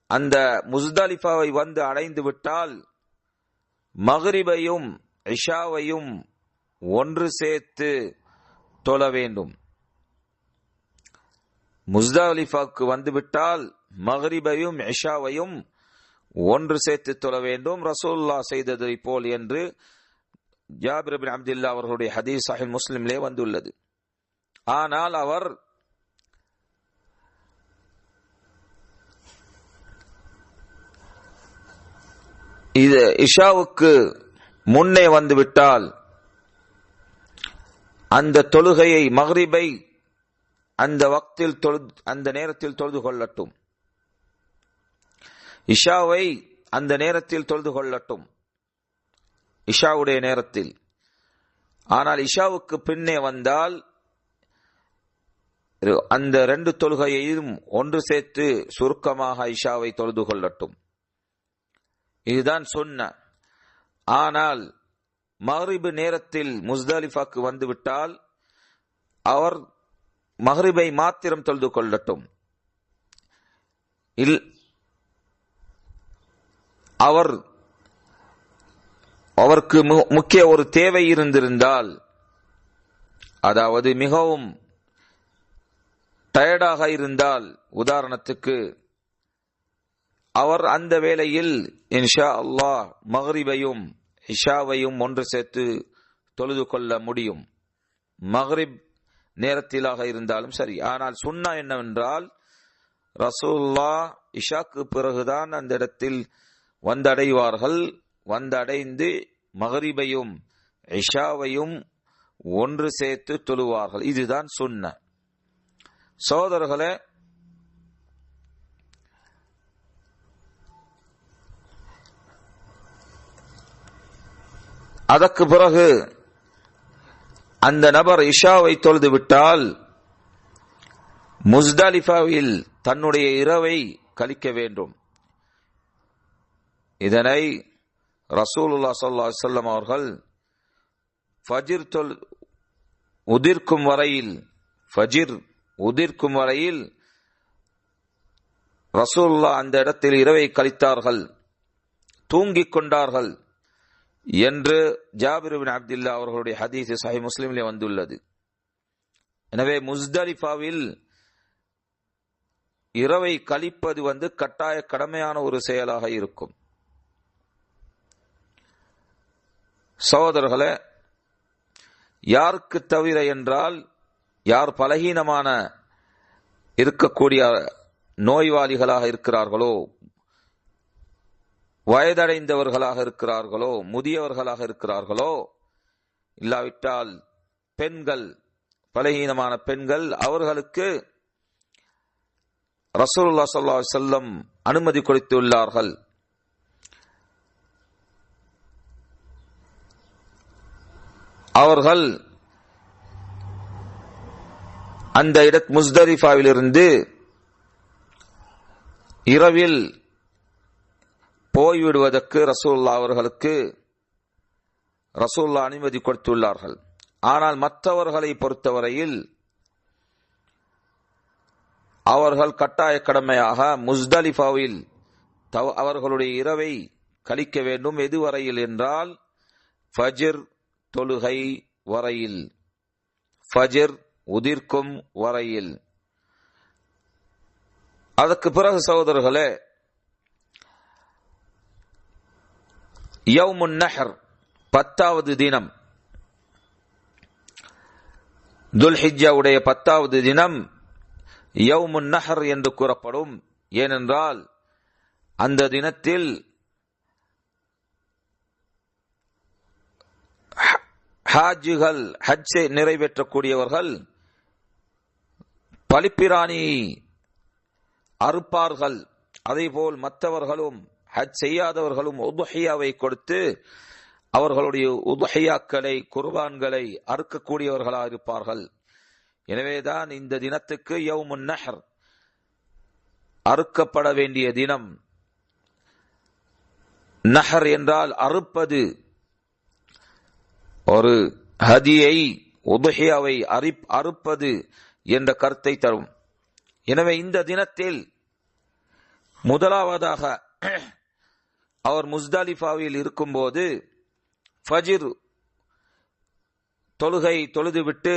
அந்த முஸ்தலிஃபாவை வந்து அடைந்து விட்டால் மக்ரிபையும் இஷாவையும் ஒன்று சேர்த்து தொழ வேண்டும். முஸ்தலிஃபாவுக்கு வந்துவிட்டால் மக்ரிபையும் இஷாவையும் ஒன்று சேர்த்து தொழ வேண்டும், ரசூலுல்லாஹ் செய்ததை போல் என்று ஜாபிர் இப்னு அப்துல்லாஹ் அவர்களுடைய ஹதீஸ் சஹீஹ் முஸ்லிமிலே வந்துள்ளது. ஆனால் அவர் இது இஷாவுக்கு முன்னே வந்துவிட்டால் அந்த தொழுகையை மக்ரிபை அந்த நேரத்தில் தொழுது கொள்ளட்டும், இஷாவை அந்த நேரத்தில் தொழுது கொள்ளட்டும், இஷாவுடைய நேரத்தில். ஆனால் இஷாவுக்கு பின்னே வந்தால் அந்த ரெண்டு தொழுகையையும் ஒன்று சேர்த்து சுருக்கமாக இஷாவை தொழுது கொள்ளட்டும். இதுதான் சுன்னah. ஆனால் மக்ரிப் நேரத்தில் முஸ்தலிஃபாக்கு வந்துவிட்டால் அவர் மக்ரிபை மாத்திரம் தொழுது கொள்ளட்டும். அவருக்கு முக்கிய ஒரு தேவை இருந்திருந்தால், அதாவது மிகவும் டயர்டாக இருந்தால், உதாரணத்துக்கு அவர் அந்த வேளையில் இன்ஷா அல்லாஹ் மக்ரிபையும் இஷாவையும் ஒன்று சேர்த்து தொழுது கொள்ள முடியும், மக்ரிப் நேரத்திலாக இருந்தாலும் சரி. ஆனால் சுன்னா என்னவென்றால், ரசூலுல்லாஹ் இஷாக்கு பிறகுதான் அந்த இடத்தில் வந்தடைவார்கள். வந்தடைந்து மக்ரிபையும் இஷாவையும் ஒன்று சேர்த்து தொழுவார்கள். இதுதான் சுன்னா. சகோதரர்களே, அதற்கு பிறகு அந்த நபர் இஷாவை தொழுது விட்டால் முஸ்தலிஃபாவில் தன்னுடைய இரவை கழிக்க வேண்டும். இதனை ரசூலுல்லாஹ் ஸல்லல்லாஹு அலைஹி வஸல்லம் அவர்கள் ஃபஜ்ர் உதிர்க்கும் வரையில் ரசூலுல்லாஹ் அந்த இடத்தில் இரவை கழித்தார்கள், தூங்கிக் கொண்டார்கள் என்று ஜாபிர் இப்னு அப்துல்லாஹ் அவர்களுடைய ஹதீஸ் சஹீஹ் முஸ்லிமிலே வந்துள்ளது. எனவே முஸ்தலிஃபாவில் இரவை கழிப்பது கட்டாய கடமையான ஒரு செயலாக இருக்கும். சகோதரர்களே, யாருக்கு தவிர என்றால், யார் பலகீனமான இருக்கக்கூடிய நோய்வாளிகளாக இருக்கிறார்களோ, வயதடைந்தவர்களாக இருக்கிறார்களோ, முதியவர்களாக இருக்கிறார்களோ, இல்லாவிட்டால் பெண்கள், பலகீனமான பெண்கள், அவர்களுக்கு ரசூலுல்லாஹ் ஸல்லல்லாஹு அலைஹி வஸல்லம் அனுமதி கொடுத்துள்ளார்கள். அவர்கள் அந்த முஸ்தலிஃபாவிலிருந்து இரவில் போய்விடுவதற்கு ரசூலுல்லாஹ் அவர்களுக்கு ரசூலுல்லாஹ் அனுமதி கொடுத்துள்ளார்கள். ஆனால் மற்றவர்களை பொறுத்தவரையில் அவர்கள் கட்டாய கடமையாக முஸ்தலிஃபாவில் அவர்களுடைய இரவை கழிக்க வேண்டும். எதுவரையில் என்றால் ஃபஜ்ர் தொழுகை வரையில். ஃபஜ்ர் உதிர்க்கும் வரையில். அதற்கு பிறகு சகோதரர்களே, யௌமுன் நஹர் 10வது தினம், துல்ஹிஜ்ஜாவுடைய 10வது தினம் யௌமுன் நஹர் என்று கூறப்படும். ஏனென்றால் அந்த தினத்தில் ஹாஜிகள், ஹஜ்ஜை நிறைவேற்றக்கூடியவர்கள் பலிப்பிராணி அறுப்பார்கள். அதேபோல் மற்றவர்களும் ஹஜ் செய்யாதவர்களும் உதுஹியாவை கொடுத்து அவர்களுடைய உதுஹியாக்களை, குர்பான்களை அறுக்கக்கூடியவர்களாக இருப்பார்கள். எனவேதான் இந்த தினத்துக்கு யௌமுன் நஹர், அறுக்கப்பட வேண்டிய தினம். நஹர் என்றால் அறுப்பது, ஒரு ஹதியை, உதுஹியாவை அறுப்பது என்ற கருத்தை தரும். எனவே இந்த தினத்தில் முதலாவதாக அவர் முஸ்தலிஃபாவில் இருக்கும்போது ஃபஜ்ர் தொழுகை தொழுதுவிட்டு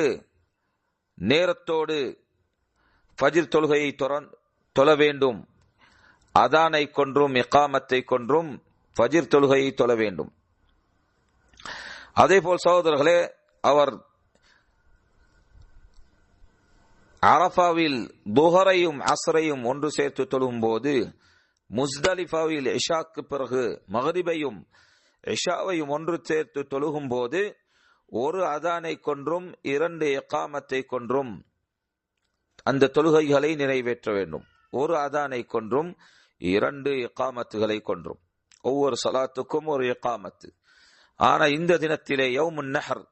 நேரத்தோடு ஃபஜ்ர் தொழுகையை தொழ வேண்டும். அதானை கொன்றும் இகாமத்தை கொன்றும் ஃபஜ்ர் தொழுகையை தொழ வேண்டும். அதேபோல் சகோதரர்களே, அவர் அரஃபாவில் துஹரையும் அஸ்ரையும் ஒன்று சேர்த்து தொழும் போது முஸ்தலிஃபாவில் இஷாக்கு பிறகு மக்ரிபையும் இஷாவையும் ஒன்று சேர்த்து தொழுகும் போது ஒரு அதானை கொன்றும் 2 இகாமத்தை கொன்றும் அந்த தொழுகைகளை நிறைவேற்ற வேண்டும். ஒரு அதானை கொன்றும் 2 இகாமத்துகளை கொன்றும், ஒவ்வொரு சலாத்துக்கும் ஒரு இகாமத்து. ஆனா இந்த தினத்திலே யௌமுன் நஹர்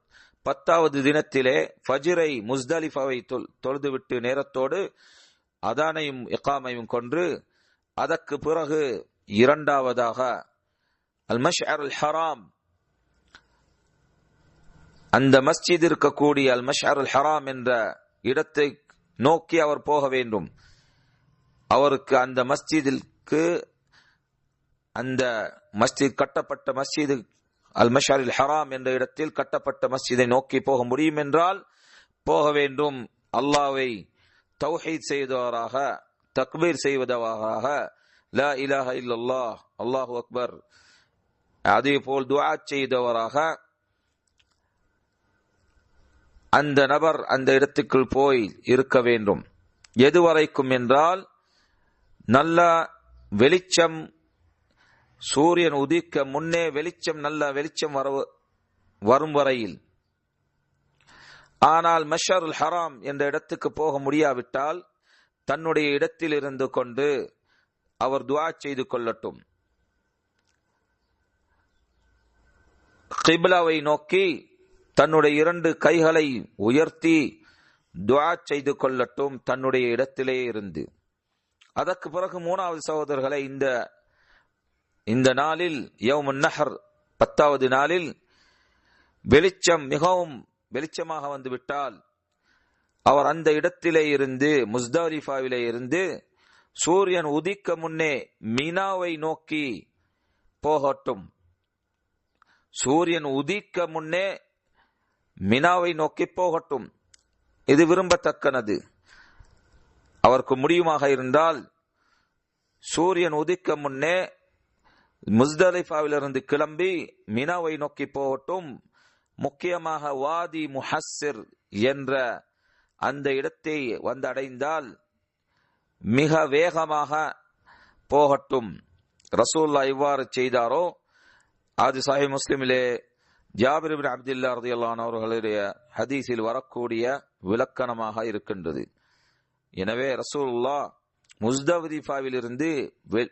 10வது தினத்திலே ஃபஜ்ரை முஸ்தலிஃபாவை தொழுதுவிட்டு நேரத்தோடு அதானையும் இகாமையும் கொன்று, அதற்கு பிறகு இரண்டாவதாக அல் மஷ்அருல் ஹராம், அந்த மஸ்ஜித் இருக்கக்கூடிய அல் மஷ்அருல் ஹராம் என்ற இடத்தை நோக்கி அவர் போக வேண்டும். அவருக்கு அந்த மஸ்ஜிதிற்கு, அந்த மஸ்ஜித் கட்டப்பட்ட மஸ்ஜித் அல் மஷ்அருல் ஹராம் என்ற இடத்தில் கட்டப்பட்ட மஸ்ஜிதை நோக்கி போக முடியும் என்றால் போக வேண்டும். அல்லாஹ்வை தௌஹீத் செய்தவராக, தக்பீர் செய்வதவராக, லா இலாஹ இல்லல்லாஹ் அல்லாஹு அக்பர், அதே போல் துஆ செய்தவராக அந்த நபர் அந்த இடத்துக்குள் போய் இருக்க வேண்டும். எதுவரைக்கும் என்றால் நல்ல வெளிச்சம், சூரியன் உதிக்க முன்னே வெளிச்சம், நல்ல வெளிச்சம் வரும் வரையில். ஆனால் மஷ்அருல் ஹராம் என்ற இடத்துக்கு போக முடியாவிட்டால் தன்னுடைய இடத்தில் இருந்து கொண்டு அவர் துஆ செய்து கொள்ளட்டும். கிப்லாவை நோக்கி தன்னுடைய 2 கைகளை உயர்த்தி துஆ செய்து கொள்ளட்டும் தன்னுடைய இடத்திலே இருந்து. அதற்கு பிறகு 3வது சகோதரர்களை, இந்த நாளில் யௌமுன் நஹர் 10வது நாளில் வெளிச்சம் மிகவும் வெளிச்சமாக வந்துவிட்டால் அவர் அந்த இடத்திலே இருந்து, முஸ்தலிஃபாவிலே இருந்து சூரியன் உதிக்க முன்னே மினாவை நோக்கி போகட்டும். சூரியன் உதிக்க முன்னே மினாவை நோக்கி போகட்டும். இது விரும்பத்தக்கனது. அவருக்கு முடியுமாக இருந்தால் சூரியன் உதிக்க முன்னே முஸ்தலிஃபாவிலிருந்து கிளம்பி மினாவை நோக்கி போகட்டும். முக்கியமாக வாதி முஹஸ்ஸிர் என்ற அந்த இடத்தை வந்தடைந்தால் மிக வேகமாக போகட்டும். ரசூலுல்லாஹ் இவ்வாறு செய்தாரோ அது சஹீஹ் முஸ்லிமிலே ஜாபிர் இப்னு அப்துல்லாஹ் ரலியல்லாஹு அன்ஹு அவர்களுடைய ஹதீஸில் வரக்கூடிய விளக்கணமாக இருக்கின்றது. எனவே ரசூலுல்லாஹ் முஸ்தலிஃபாவில் இருந்து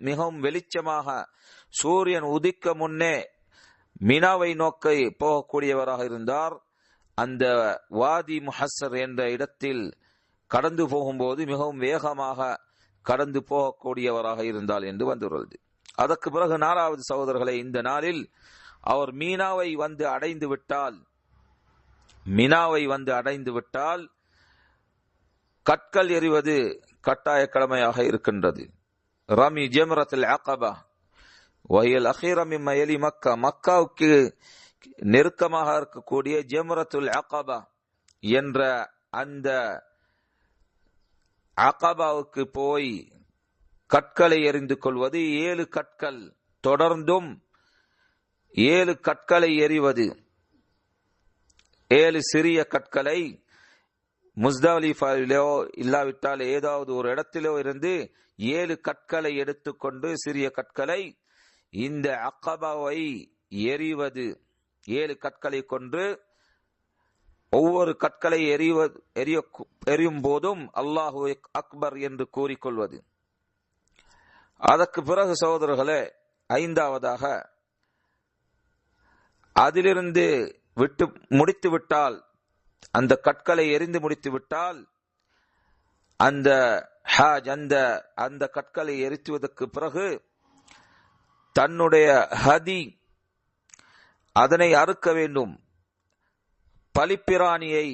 மிகவும் வெளிச்சமாக சூரியன் உதிக்க முன்னே மினாவை நோக்கி போகக்கூடியவராக இருந்தார். அந்த வாதி முஹஸ்ஸர் என்ற இடத்தில் கடந்து போகும்போது மிகவும் வேகமாக கடந்து போகக்கூடியவராக இருந்தால் என்று வந்துள்ளது. அதற்கு பிறகு 4வது சகோதரர்களை, இந்த நாளில் அவர் மினாவை வந்து அடைந்து விட்டால் கற்கள் எறிவது கட்டாய கடமையாக இருக்கின்றது. ரமி ஜம்ரத்துல் அகபா வஹியல் அഖீர மிம்ம யலி மக்கா, மக்காவுக்கு நெருக்கமாக இருக்கக்கூடிய ஜம்ரத்துல் அகபா என்ற அந்த அகபாவுக்கு போய் கற்களை எறிந்து கொள்வது, 7 கற்கள் தொடர்ந்தும் 7 கற்களை எறிவது, 7 சிறிய கற்களை முஸ்தலிஃபாவிலோ இல்லாவிட்டால் ஏதாவது ஒரு இடத்திலோ இருந்து 7 கற்களை எடுத்துக்கொண்டு சிறிய கற்களை இந்த அகபாவை எறிவது. 7 கற்களை கொண்டு ஒவ்வொரு கற்களை எரியும் போதும் அல்லாஹு அக்பர் என்று கூறிக்கொள்வது. அதற்கு பிறகு சகோதரர்களே, 5வதாக அதிலிருந்து முடித்து விட்டால், அந்த கற்களை எரிந்து முடித்து விட்டால், அந்த ஹாஜ் அந்த கற்களை எரித்துவதற்கு பிறகு தன்னுடைய ஹதி அதனை அறுக்க வேண்டும், பலிப்பிராணியை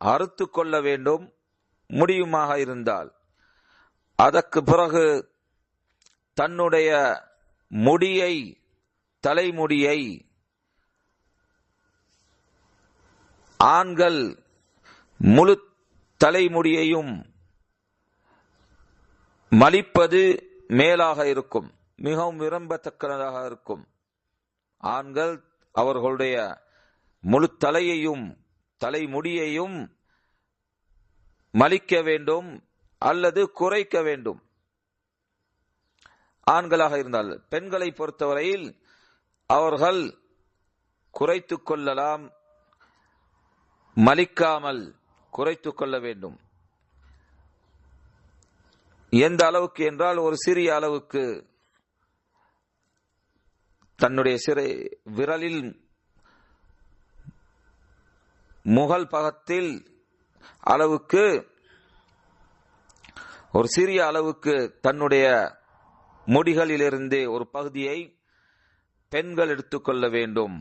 அறுத்து கொள்ள வேண்டும் முடியுமாக இருந்தால். அதற்கு பிறகு தன்னுடைய முடியை, தலைமுடியை ஆண்கள் முழு தலைமுடியையும் மலிப்பது மேலாக இருக்கும், மிகவும் விரும்பத்தக்கதாக இருக்கும். ஆண்கள் அவர்களுடைய முழு தலையையும் தலைமுடியையும் மலிக்க வேண்டும் அல்லது குறைக்க வேண்டும், ஆண்களாக இருந்தால். பெண்களை பொறுத்தவரையில் அவர்கள் குறைத்துக் கொள்ளலாம், மலிக்காமல் குறைத்துக் கொள்ள வேண்டும். எந்த அளவுக்கு என்றால், ஒரு சிறிய அளவுக்கு தன்னுடைய விரலில் முகல் பகத்தில் அளவுக்கு, ஒரு சிறிய அளவுக்கு தன்னுடைய முடிகளிலிருந்து ஒரு பகுதியை பெண்கள் எடுத்துக்கொள்ள வேண்டும்.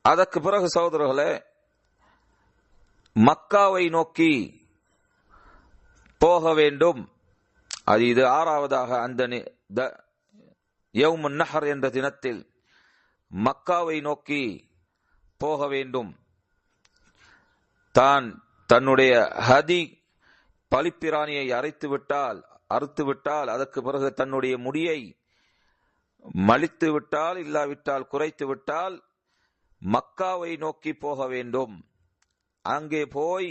அதற்கு பிறகு சகோதரர்களே, மக்காவை நோக்கி போக வேண்டும். இது 6வதாக. அந்த யௌமுன் நஹர் என்ற தினத்தில் மக்காவை நோக்கி போக வேண்டும். தன்னுடைய ஹதி பலிப்பிராணியை அறுத்து விட்டால் அதற்கு பிறகு தன்னுடைய முடியை மலித்து விட்டால், இல்லாவிட்டால் குறைத்து விட்டால், மக்காவை நோக்கி போக வேண்டும். அங்கே போய்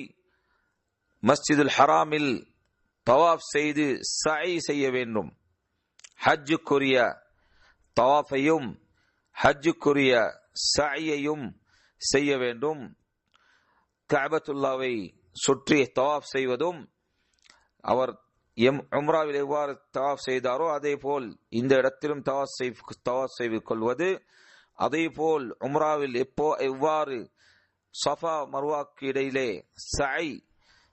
மஸ்ஜிதுல் ஹராமில் தவாஃப் செய்து சஐ செய்ய வேண்டும். ஹஜ்ஜுக்குரிய தவாஃபையும் ஹஜ்ஜுக்குரிய சஐயையும் செய்ய வேண்டும். கஅபத்துல்லாவை சுற்றி தவாஃப் செய்வதும், அவர் உம்ராவில் எவ்வாறு தவாஃப் செய்தாரோ அதே போல் இந்த இடத்திலும் தவாஃப் செய்து கொள்வது. அதே போல் உம்ராவில் எவ்வாறு சஃபா மர்வாக்கு இடையிலே சஐ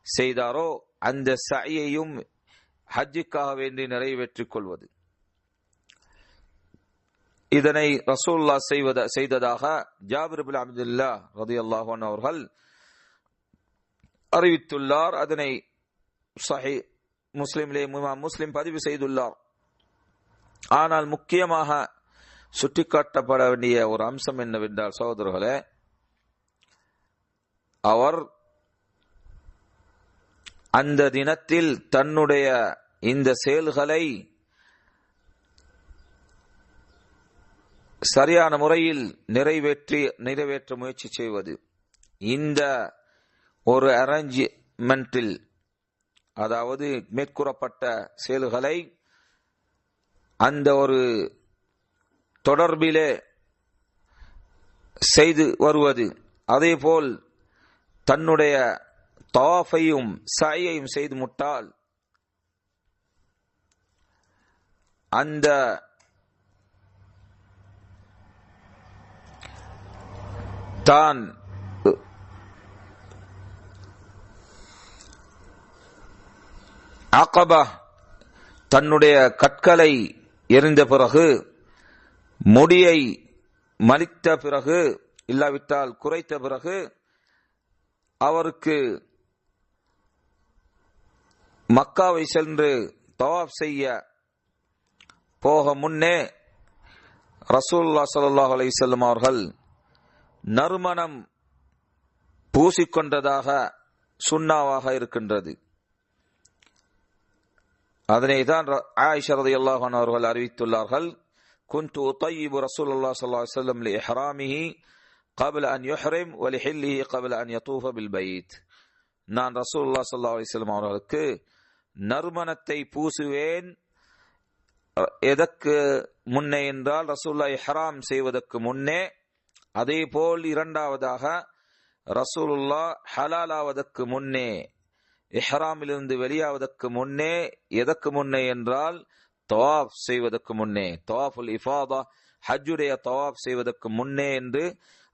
செய்தாரோ அந்த சஐயையும் ஹஜ்ஜுக்காக வேண்டி நிறைவேற்றிக் கொள்வது. இதனை ரசூலுல்லாஹ் செய்ததாக ஜாபிர் இப்னு அப்துல்லாஹ் ரலியல்லாஹு அன்ஹு அவர்கள் அறிவித்துள்ளார். அதனை சஹீஹ் முஸ்லிமிலே முஸ்லிம் பதிவு செய்துள்ளார். ஆனால் முக்கியமாக சுட்டிக்காட்டப்பட வேண்டிய ஒரு அம்சம் என்னவென்றால் சகோதரர்களே, அவர் அந்த தினத்தில் தன்னுடைய இந்த செயல்களை சரியான முறையில் நிறைவேற்ற முயற்சி செய்வது. இந்த ஒரு அரேஞ்ச்மெண்டில், அதாவது மேற்கூறப்பட்ட செயல்களை அந்த ஒரு தொடர்பிலே செய்து வருவது. அதேபோல் தன்னுடைய தவாஃபையும் சஐயையும் செய்து முட்டால் அந்த தான் அகபா தன்னுடைய கற்களை எறிந்த பிறகு, முடியை மலித்த பிறகு, இல்லாவிட்டால் குறைத்த பிறகு, அவருக்கு மக்காவை சென்று தவாப் செய்ய போக முன்னே ரசூலுல்லாஹ் ஸல்லல்லாஹு அலைஹி வஸல்லம் அவர்கள் நறுமணம் பூசிக்கொண்டதாக சுன்னாவாக இருக்கின்றது. அதனைதான் ஆயிஷா ரலியல்லாஹு அன்ஹா அவர்கள் அறிவித்துள்ளார்கள், குன்து உطيب رسول الله صلى الله عليه وسلم لإحرامه قبل أن يحرم ولحله قبل أن يطوف بالبيت. நான் ரசூலுல்லாஹ் ஸல்லல்லாஹு அலைஹி வஸல்லம் அவர்களுக்கு நறுமணத்தை பூசுவேன். எதற்கு முன்னே என்றால் ரசூலுல்லாஹ் இஹ்ராம் செய்வதற்கு முன்னே, அதே போல் இரண்டாவதாக ரசூலுல்லாஹ் ஹலாலாவதற்கு முன்னே, இஹ்ராமிலிருந்து வெளியாவதற்கு முன்னே. எதற்கு முன்னே என்றால் தவாஃப் செய்வதற்கு முன்னே, தவாஃபுல் இஃபாதா, ஹஜ்ஜுடைய தவாஃப் செய்வதற்கு முன்னே என்று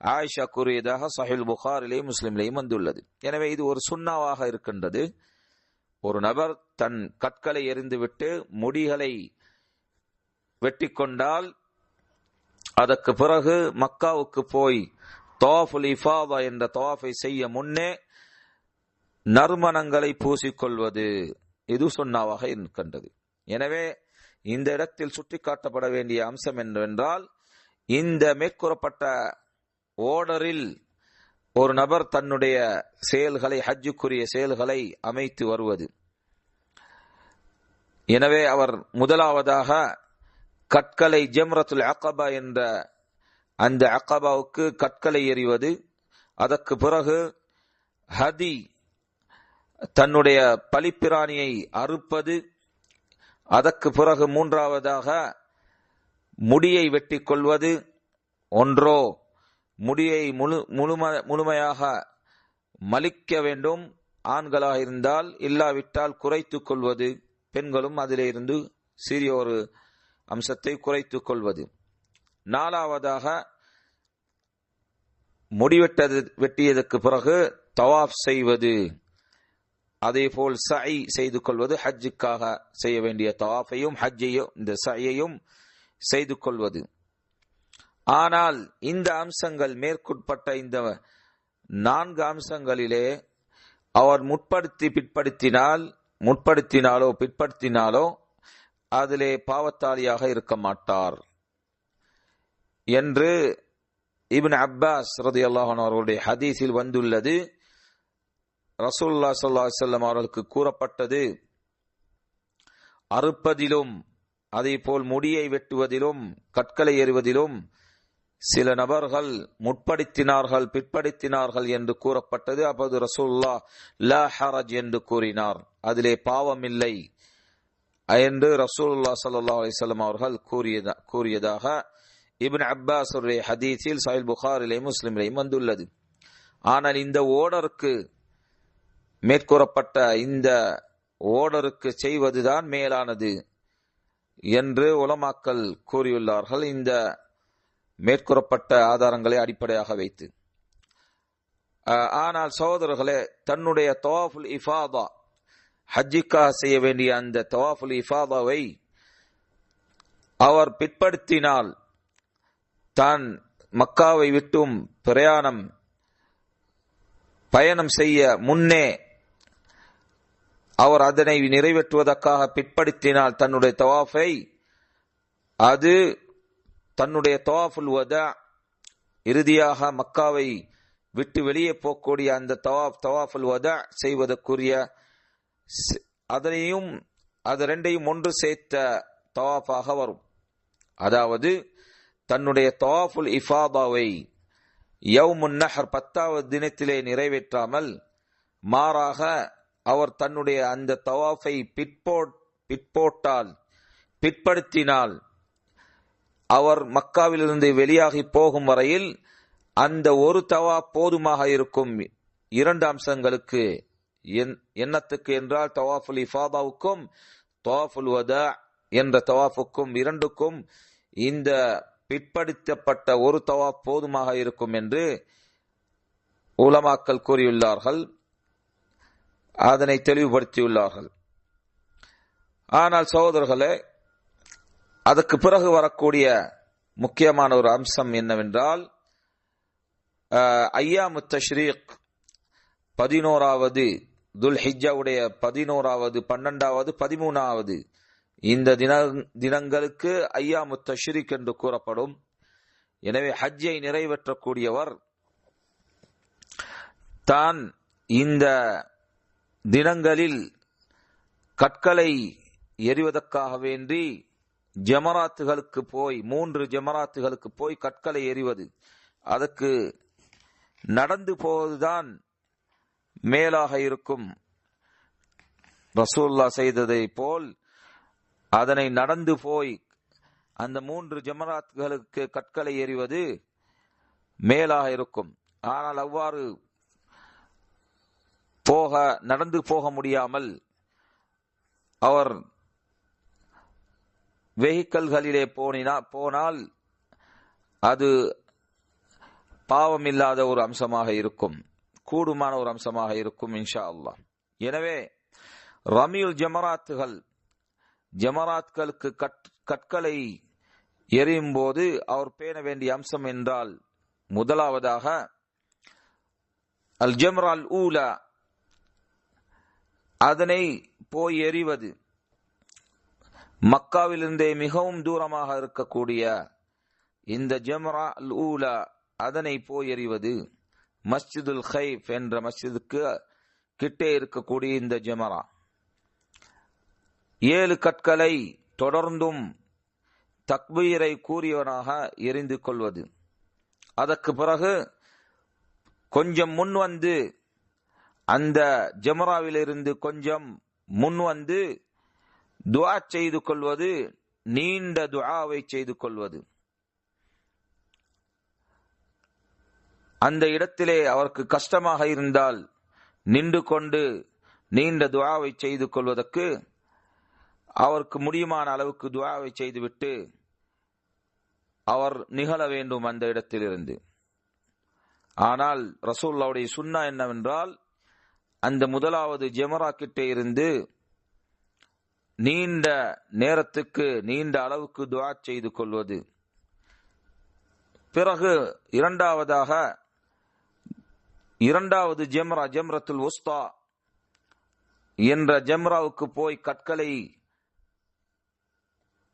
ஆயிஷா கூறியதாக சஹீஹ் புகாரிலேயும் முஸ்லிம்லேயும் வந்துள்ளது. எனவே இது ஒரு சுன்னாவாக இருக்கின்றது. ஒரு நபர் தன் கற்களை எறிந்துவிட்டு முடிகளை வெட்டி கொண்டால் அதற்கு பிறகு மக்காவுக்கு போய் தவாஃபுல் இஃபாதா என்ற தவாஃபை செய்ய முன்னே நறுமணங்களை பூசிக்கொள்வது இது சுன்னாவாக இருக்கின்றது. எனவே இந்த இடத்தில் சுட்டிக்காட்டப்பட வேண்டிய அம்சம் என்னவென்றால், இந்த மேற்கூறப்பட்ட ஓர்டரில் ஒரு நபர் தன்னுடைய செயல்களை, ஹஜ்ஜுக்குரிய செயல்களை அமைத்து வருவது. எனவே அவர் முதலாவதாக கற்களை, ஜம்ரத்துல் அகபா என்ற அந்த அகபாவுக்கு கற்களை எறிவது, அதற்கு பிறகு ஹதி, தன்னுடைய பலிப்பிராணியை அறுப்பது, அதற்கு பிறகு மூன்றாவதாக முடியை வெட்டி கொள்வது. ஒன்றோ முடியை முழுமையாக மலிக்க வேண்டும் ஆண்களாக இருந்தால், இல்லாவிட்டால் குறைத்துக் கொள்வது, பெண்களும் அதிலே இருந்து சிறிய ஒரு அம்சத்தை குறைத்துக் கொள்வது. நாலாவதாக வெட்டியதற்கு பிறகு தவாஃப் செய்வது, அதே போல் சை செய்து கொள்வது, ஹஜ்ஜுக்காக செய்ய வேண்டிய தவாஃபையும் ஹஜ்ஜையும் இந்த சையையும் செய்து கொள்வது. ஆனால் இந்த அம்சங்கள், மேற்கொட்பட்ட இந்த 4 அம்சங்களிலே அவர் பிற்படுத்தினாலோ அதிலே பாவத்தாளியாக இருக்க மாட்டார் என்று இப்னு அப்பாஸ் ரலியல்லாஹு அன்ஹு அவர்களுடைய ஹதீஸில் வந்துள்ளது. ரசூலுல்லாஹ் ஸல்லல்லாஹு அலைஹி வஸல்லம் அவர்களுக்கு கூறப்பட்டது, அறுப்பதிலும் அதே போல் முடியை வெட்டுவதிலும் கற்களை எறிவதிலும் சில நபர்கள் பிற்படுத்தினார்கள் என்று கூறப்பட்டது. அப்போது ரசூலுல்லாஹ் லா ஹரஜ் என்று கூறினார், அதிலே பாவம் இல்லை என்று ரசூலுல்லாஹ் ஸல்லல்லாஹு அலைஹி வஸல்லம் அவர்கள் கூறியதாக இப்னு அப்பாஸ் உடைய ஹதீஸில் சஹீஹ் புகாரிலேயும் முஸ்லிமிலேயும் வந்துள்ளது. ஆனால் இந்த ஓர்டருக்கு, மேற்கூறப்பட்ட இந்த ஓர்டருக்கு செய்வதுதான் மேலானது என்று உலமாக்கள் கூறியுள்ளார்கள், இந்த மேற்கூறப்பட்ட ஆதாரங்களை அடிப்படையாக வைத்து. ஆனால் சகோதரர்களே, தன்னுடைய தவாஃபுல் இஃபாதா, ஹஜ்ஜுக்காக செய்ய வேண்டிய அந்த தவாஃபுல் இஃபாதாவை அவர் பிற்படுத்தினால், தான் மக்காவை விட்டும் பயணம் செய்ய முன்னே அவர் அதனை நிறைவேற்றுவதற்காக பிற்படுத்தினால் தன்னுடைய தவாஃபை, அது தன்னுடைய தவாஃபுல் வதா, இறுதியாக மக்காவை விட்டு வெளியே போகக்கூடிய அந்த தவாஃபுல் வதா செய்வதற்குரிய அதனையும் அது ரெண்டையும் ஒன்று சேர்த்த தவாஃபாக வரும். அதாவது தன்னுடைய தவாஃபுல் இஃபாதாவை யௌமுன் நஹர் 10வது தினத்திலே நிறைவேற்றாமல், மாறாக அவர் தன்னுடைய அந்த தவாஃபை பிற்படுத்தினால், அவர் மக்காவிலிருந்து வெளியாகி போகும் வரையில் அந்த ஒரு தவாஃப் போதுமாக இருக்கும். 2 அம்சங்களுக்கு, எண்ணத்துக்கு என்றால் தவாஃபுல் இஃபாதாவுக்கும் தவாஃபுல் வதா என்ற தவாஃபுக்கும், 2க்கும் இந்த பிற்படுத்தப்பட்ட ஒரு தவாஃப் போதுமாக இருக்கும் என்று உலமாக்கள் கூறியுள்ளார்கள், அதனை தெளிவுபடுத்தியுள்ளார்கள். ஆனால் சகோதரர்களே, அதற்கு பிறகு வரக்கூடிய முக்கியமான ஒரு அம்சம் என்னவென்றால், ஐயாமு தஷ்ரீக் 11வது துல்ஹிஜ்ஜாவுடைய 11வது 12வது 13வது இந்த தினங்களுக்கு ஐயாமு தஷ்ரீக் என்று கூறப்படும். எனவே ஹஜ்ஜை நிறைவேற்றக்கூடியவர் தான் இந்த தினங்களில் கற்களை எறிவதற்காக வேண்டி ஜமராத்துகளுக்கு போய் 3 ஜமராத்துகளுக்கு போய் கற்களை எறிவது, அதற்கு நடந்து போவதுதான் மேலாக இருக்கும். ரசூலுல்லாஹ் செய்ததை போல் அதனை நடந்து போய் அந்த 3 ஜமராத்துகளுக்கு கற்களை எறிவது மேலாக இருக்கும். ஆனால் அவ்வாறு நடந்து போக முடியாமல் அவர் வெஹிக்கல்களிலே போனால் அது பாவம் இல்லாத ஒரு அம்சமாக இருக்கும், கூடுமான ஒரு அம்சமாக இருக்கும் இன்ஷா அல்லாஹ். எனவே ரமியுல் ஜமராத்களுக்கு கற்களை எறியும் போது அவர் பேண வேண்டிய அம்சம் என்றால், முதலாவதாக அல் ஜம்ரா அல் ஊலா, அதனை போய் எறிவது. மக்காவிலிருந்தே மிகவும் தூரமாக இருக்கக்கூடிய இந்த ஜம்ரா அல் ஊலா, அதனை போய் எறிவது. மஸ்ஜிதுல் கைஃப் என்ற மஸ்ஜிதுக்கு கிட்டே இருக்கக்கூடிய இந்த ஜமரா 7 கற்களை தொடர்ந்தும் தக்பீரை கூறியவனாக எறிந்து கொள்வது. அதற்கு பிறகு கொஞ்சம் முன் வந்து, அந்த ஜமராவிலிருந்து கொஞ்சம் முன் வந்து துஆ செய்து கொள்வது, நீண்ட துஆவை செய்து கொள்வது. அந்த இடத்திலே அவருக்கு கஷ்டமாக இருந்தால் நின்று கொண்டு நீண்ட துஆவை செய்து கொள்வதற்கு அவருக்கு முடியுமான அளவுக்கு துஆவை செய்துவிட்டு அவர் நிகழ வேண்டும் அந்த இடத்திலிருந்து. ஆனால் ரசூலுல்லாஹ்வுடைய சுன்னா என்னவென்றால், அந்த முதலாவது ஜமரா கிட்டே இருந்து நீண்ட நேரத்துக்கு நீண்ட அளவுக்கு துஆ செய்து கொள்வது. பிறகு இரண்டாவது ஜம்ரா, ஜம்ரத்துல் உஸ்தா என்ற ஜம்ராவுக்கு போய் கற்களை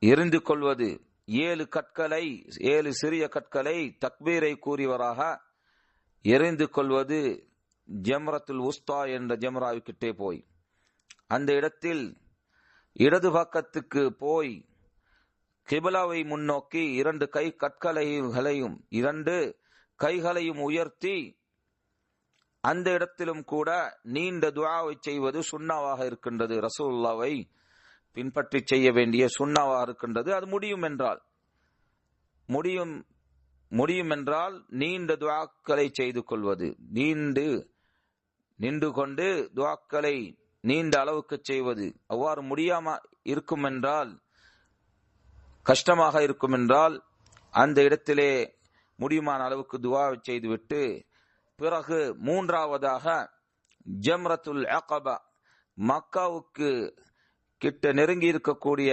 எறிந்து கொள்வது. 7 சிறிய கற்களை தக்பீரை கூறியவராக எறிந்து கொள்வது. ஜம்ரத்துல் உஸ்தா என்ற ஜம்ராவுக்கிட்டே போய் அந்த இடத்தில் இடது பக்கத்துக்கு போய் கிபிலாவை முன்னோக்கி 2 கைகளையும் உயர்த்தி அந்த இடத்திலும் கூட நீண்ட துஆவை செய்வது சுன்னாவாக இருக்கின்றது. ரசூலுல்லாஹ்வை பின்பற்றி செய்ய வேண்டிய சுன்னாவாக இருக்கின்றது. அது முடியும் என்றால் நீண்ட துஆக்களை செய்து கொள்வது, நின்று கொண்டு துஆக்களை நீண்ட அளவுக்கு செய்வது. அவ்வாறு முடியாம இருக்கும் என்றால், கஷ்டமாக இருக்கும் என்றால், அந்த இடத்திலே முடியுமான அளவுக்கு துஆவை செய்துவிட்டு பிறகு மூன்றாவதாக ஜம்ரத்துல் அகபா, மக்காவுக்கு கிட்ட நெருங்கி இருக்கக்கூடிய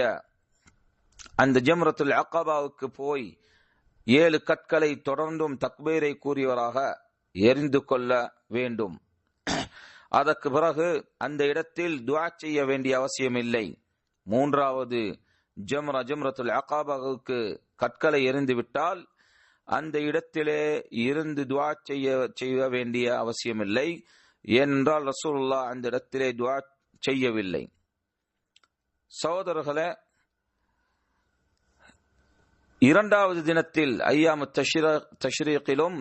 அந்த ஜம்ரத்துல் அகபாவுக்கு போய் 7 கற்களை தொடர்ந்தும் தக்பீரை கூறியவராக எறிந்து கொள்ள வேண்டும். அதற்கு பிறகு அந்த இடத்தில் துஆ செய்ய வேண்டிய அவசியம் இல்லை. மூன்றாவது ஜம்ரத்துல் அகபாவுக்கு கற்களை எறிந்து விட்டால் அந்த இடத்திலே இருந்து துஆ செய்ய வேண்டிய அவசியம் இல்லை. ஏனென்றால் ரசூலுல்லாஹ் அந்த இடத்திலே துஆ செய்யவில்லை. சகோதரர்களே, இரண்டாவது தினத்தில் ஐயாமு தஷ்ரீக்கிலும்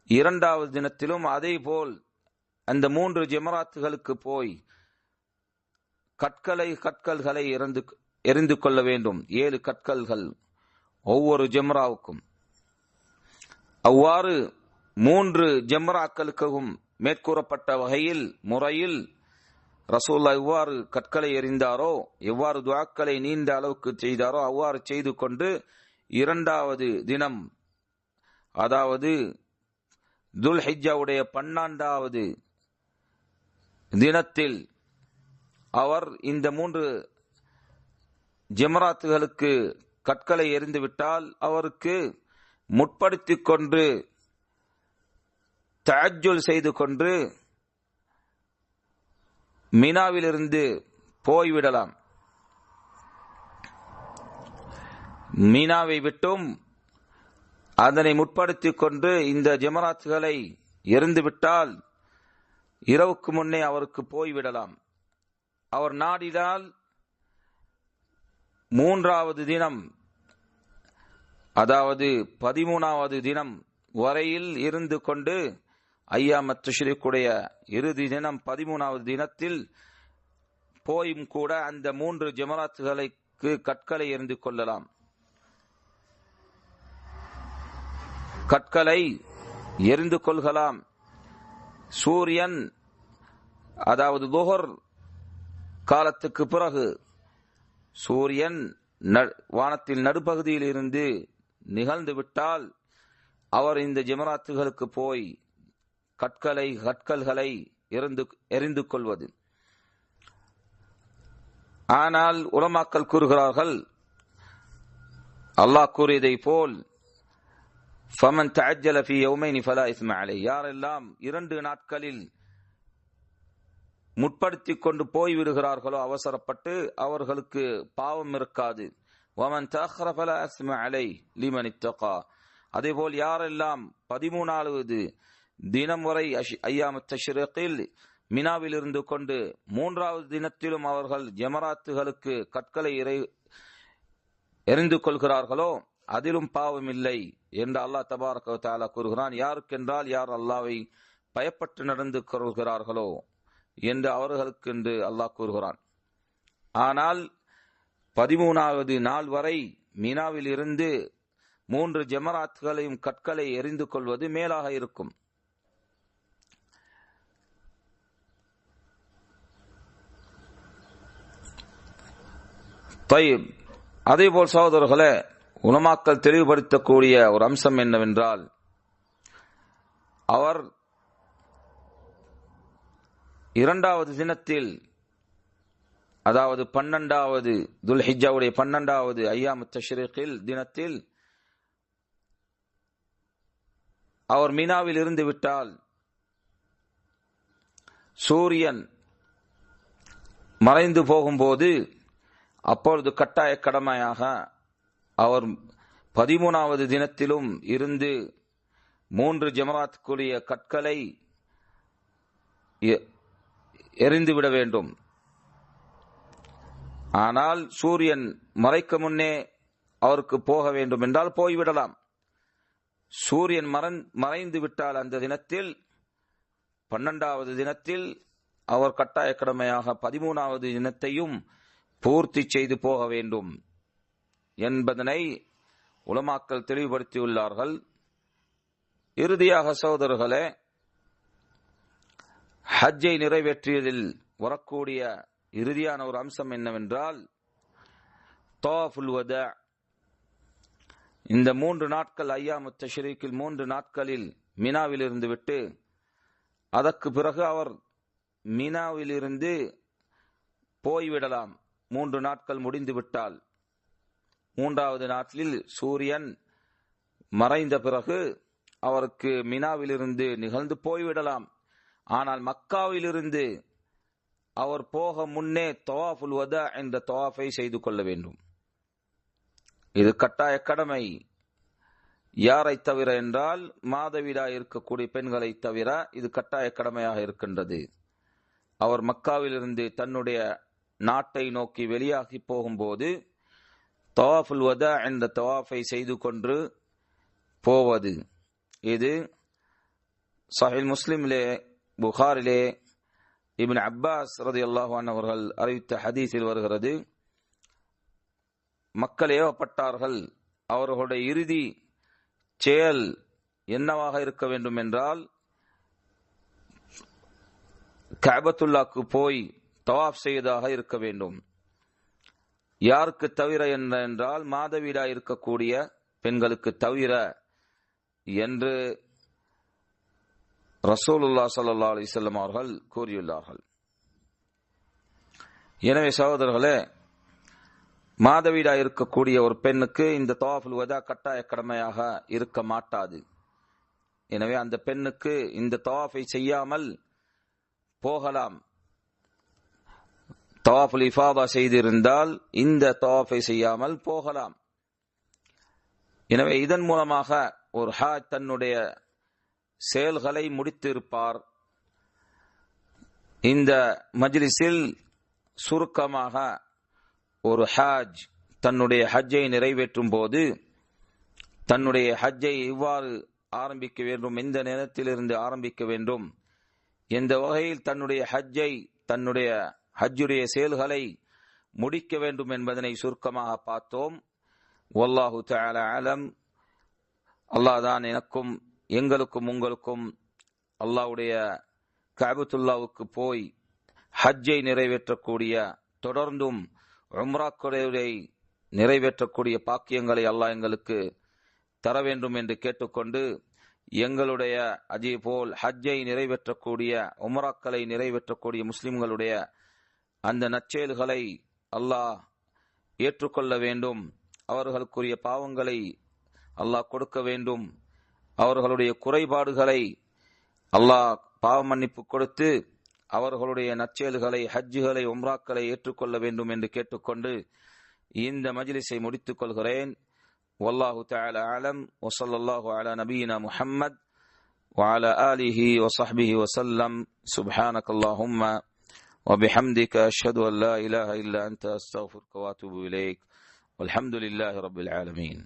இரண்டாவது தினத்திலும் அதே போல் அந்த 3 ஜமராத்துகளுக்கு போய் கற்களை எறிந்து கொள்ள வேண்டும். 7 கற்கள்கள் ஒவ்வொரு ஜம்ராவுக்கும். அவ்வாறு 3 ஜம்ராக்களுக்கும் மேற்கூறப்பட்ட முறையில் ரசூலுல்லாஹ் எவ்வாறு கற்களை எறிந்தாரோ, எவ்வாறு துஆக்களை நீண்ட அளவுக்கு செய்தாரோ அவ்வாறு செய்து கொண்டு இரண்டாவது தினம், அதாவது துல்ஹிஜ்ஜாவுடைய 12வது தினத்தில் அவர் இந்த 3 ஜமராத்துகளுக்கு கற்களை எறிந்து விட்டால் அவருக்கு முற்படுத்திக் கொண்டு தஅஜ்ஜுல் செய்து கொண்டு மினாவிலிருந்து போய்விடலாம். மீனாவை விட்டும் அதனை முற்படுத்திக் கொண்டு இந்த ஜமராத்துகளை எறிந்துவிட்டால் இரவுக்கு முன்னே அவருக்கு போய்விடலாம். அவர் நாடினால் 3வது தினம், அதாவது 13வது தினம் வரையில் இருந்து கொண்டு ஐயாமத் தஷ்ரீக்குடைய இறுதி தினம் 13வது தினத்தில் போயும் கூட அந்த 3 ஜமராத்துகளுக்கு கற்களை எறிந்து கொள்ளலாம். கற்களை எறிந்து கொள்ளலாம். சூரியன், அதாவது துஹர் காலத்துக்கு பிறகு சூரியன் வானத்தில் நடுப்பகுதியில் இருந்து நிகழ்ந்து விட்டால் அவர் இந்த ஜமராத்துகளுக்கு போய் கற்களை எறிந்து கொள்வது. ஆனால் உலமாக்கள் கூறுகிறார்கள், அல்லாஹ் கூறியதை போல் ஃபமன் தஅஜ்ஜல ஃபீ யௌமைனி ஃபலா இஸ்ம அலைஹி, யாரெல்லாம் 2 நாட்களில் முற்படுத்திக் கொண்டு போய்விடுகிறார்களோ அவசரப்பட்டு, அவர்களுக்கு பாவம் இருக்காது. வமன் தஅخر ஃபலா இஸ்ம அலைஹி லிமன் இத்தகா, அதேபோல் யாரெல்லாம் 13வது தினம் வரை ஐயாமத் தஷ்ரீக்கில் மினாவில் இருந்து கொண்டு 3வது தினத்திலும் அவர்கள் ஜமராத்துகளுக்கு கற்களை எறிந்து கொள்கிறார்களோ அதிலும் பாவம் இல்லை என்று அல்லாஹ் தபாரக வ தஆலா கூறுகிறான். யாருக்கென்றால் யார் அல்லாஹ்வை பயப்பட்டு நடந்து கொள்கிறார்களோ என்று அவர்களுக்கு என்று அல்லாஹ் கூறுகிறான். ஆனால் 13வது நாள் வரை மினாவில் இருந்து 3 ஜமராத்துகளையும் கற்களை எறிந்து கொள்வது மேலாக இருக்கும். அதேபோல் சகோதரர்களே, உலமாக்கள் தெளிவுபடுத்தக்கூடிய ஒரு அம்சம் என்னவென்றால், அவர் 2வது தினத்தில், அதாவது 12வது துல்ஹிஜ்ஜாவுடைய 12வது ஐயாமத் தஷ்ரீக்கில் தினத்தில் அவர் மினாவில் இருந்து விட்டால் சூரியன் மறைந்து போகும்போது அப்பொழுது கட்டாய கடமையாக அவர் 13வது தினத்திலும் இருந்து 3 ஜமராத்துக்குரிய கற்களை எறிந்துவிட வேண்டும். ஆனால் சூரியன் மறைக்க முன்னே அவருக்கு போக வேண்டும் என்றால் போய்விடலாம். சூரியன் மறைந்து விட்டால் அந்த தினத்தில் 12வது தினத்தில் அவர் கட்டாய கடமையாக 13வது தினத்தையும் பூர்த்தி செய்து போக வேண்டும் என்பதனை உலமாக்கள் தெளிவுபடுத்தியுள்ளார்கள். இறுதியாக சகோதரர்களே, ஹஜ்ஜை நிறைவேற்றியதில் வரக்கூடிய இறுதியான ஒரு அம்சம் என்னவென்றால், தவாஃபுல் வதா. இந்த 3 நாட்கள் ஐயாமத் தஷ்ரீக்கில் 3 நாட்களில் மினாவில் இருந்து விட்டு அதற்கு பிறகு அவர் மினாவில் இருந்து போய்விடலாம். 3 நாட்கள் முடிந்து விட்டால் 3வது நாட்டில் சூரியன் மறைந்த பிறகு அவருக்கு மினாவிலிருந்து நிகழ்ந்து போய்விடலாம். ஆனால் மக்காவிலிருந்து அவர் போக முன்னே தவாஃபுல் வதா என்ற தவாஃபை செய்து கொள்ள வேண்டும். இது கட்டாய கடமை. யாரை தவிர என்றால் மாதவிடாய் இருக்கக்கூடிய பெண்களை தவிர இது கட்டாய கடமையாக இருக்கின்றது. அவர் மக்காவிலிருந்து தன்னுடைய நாட்டை நோக்கி வெளியாகி போகும்போது தவாஃபுல் வதா என்ற தவாஃபை செய்து கொண்டு போவது. இது சஹீஹ் முஸ்லிமிலே, புகாரிலே இப்னு அப்பாஸ் ரலியல்லாஹு அன்ஹு அவர்கள் அறிவித்த ஹதீஸில் வருகிறது, மக்கள் ஏவப்பட்டார்கள், அவர்களுடைய இறுதி செயல் என்னவாக இருக்க வேண்டும் என்றால் கஅபத்துல்லாஹ்க்கு போய் தவாஃப் செய்வதாக இருக்க வேண்டும். யாருக்கு தவிர என்றால் மாதவிடாய் இருக்கக்கூடிய பெண்களுக்கு தவிர என்று ரசூலுல்லாஹ் ஸல்லல்லாஹு அலைஹி வஸல்லம் அவர்கள் கூறியுள்ளார்கள். எனவே சகோதரர்களே, மாதவிடாய் இருக்கக்கூடிய ஒரு பெண்ணுக்கு இந்த தவாஃபுல் வதா கட்டாய கடமையாக இருக்க மாட்டாது. எனவே அந்த பெண்ணுக்கு இந்த தவாஃபை செய்யாமல் போகலாம். தவாஃபுல் இஃபாதா செய்திருந்தால் இந்த தவாஃபை செய்யாமல் போகலாம். எனவே இதன் மூலமாக ஒரு ஹாஜ் தன்னுடைய செயல்களை முடித்து இருப்பார். இந்த மஜ்லிஸில் சுருக்கமாக ஒரு ஹாஜ் தன்னுடைய ஹஜ்ஜை நிறைவேற்றும் போது தன்னுடைய ஹஜ்ஜை எவ்வாறு ஆரம்பிக்க வேண்டும், எந்த நேரத்திலிருந்து ஆரம்பிக்க வேண்டும், எந்த வகையில் தன்னுடைய ஹஜ்ஜை தன்னுடைய ஹஜ்ஜுடைய செயல்களை முடிக்க வேண்டும் என்பதனை சுருக்கமாக பார்த்தோம். வல்லாஹு தஆலா அலம். அல்லாஹ் தான் எனக்கும் எங்களுக்கும் உங்களுக்கும் அல்லாஹ்வுடைய கஅபத்துல்லாவுக்கு போய் ஹஜ்ஜை நிறைவேற்றக்கூடிய, தொடர்ந்தும் உம்ராக்களை நிறைவேற்றக்கூடிய பாக்கியங்களை அல்லாஹ் எங்களுக்கு தர வேண்டும் என்று கேட்டுக்கொண்டு, எங்களுடைய அதே போல் ஹஜ்ஜை நிறைவேற்றக்கூடிய, உம்ராக்களை நிறைவேற்றக்கூடிய முஸ்லிம்களுடைய அந்த நற்செயல்களை அல்லாஹ் ஏற்றுக்கொள்ள வேண்டும், அவர்களுக்குரிய பாவங்களை அல்லாஹ் கொடுக்க வேண்டும், அவர்களுடைய குறைபாடுகளை அல்லாஹ் பாவ மன்னிப்பு கொடுத்து அவர்களுடைய நற்செயல்களை, ஹஜ்ஜுகளை, உம்ராக்களை ஏற்றுக்கொள்ள வேண்டும் என்று கேட்டுக்கொண்டு இந்த மஜ்லிஸை முடித்துக் கொள்கிறேன். வல்லாஹு தஆலா அலம். வஸல்லல்லாஹு அலா நபியினா முஹம்மத் வஅலா ஆலிஹி வஸஹ்பிஹி வஸல்லம். சுப்ஹானக்கல்லாஹும்ம وبحمدك أشهد أن لا إله إلا أنت أستغفرك وأتوب إليك والحمد لله رب العالمين.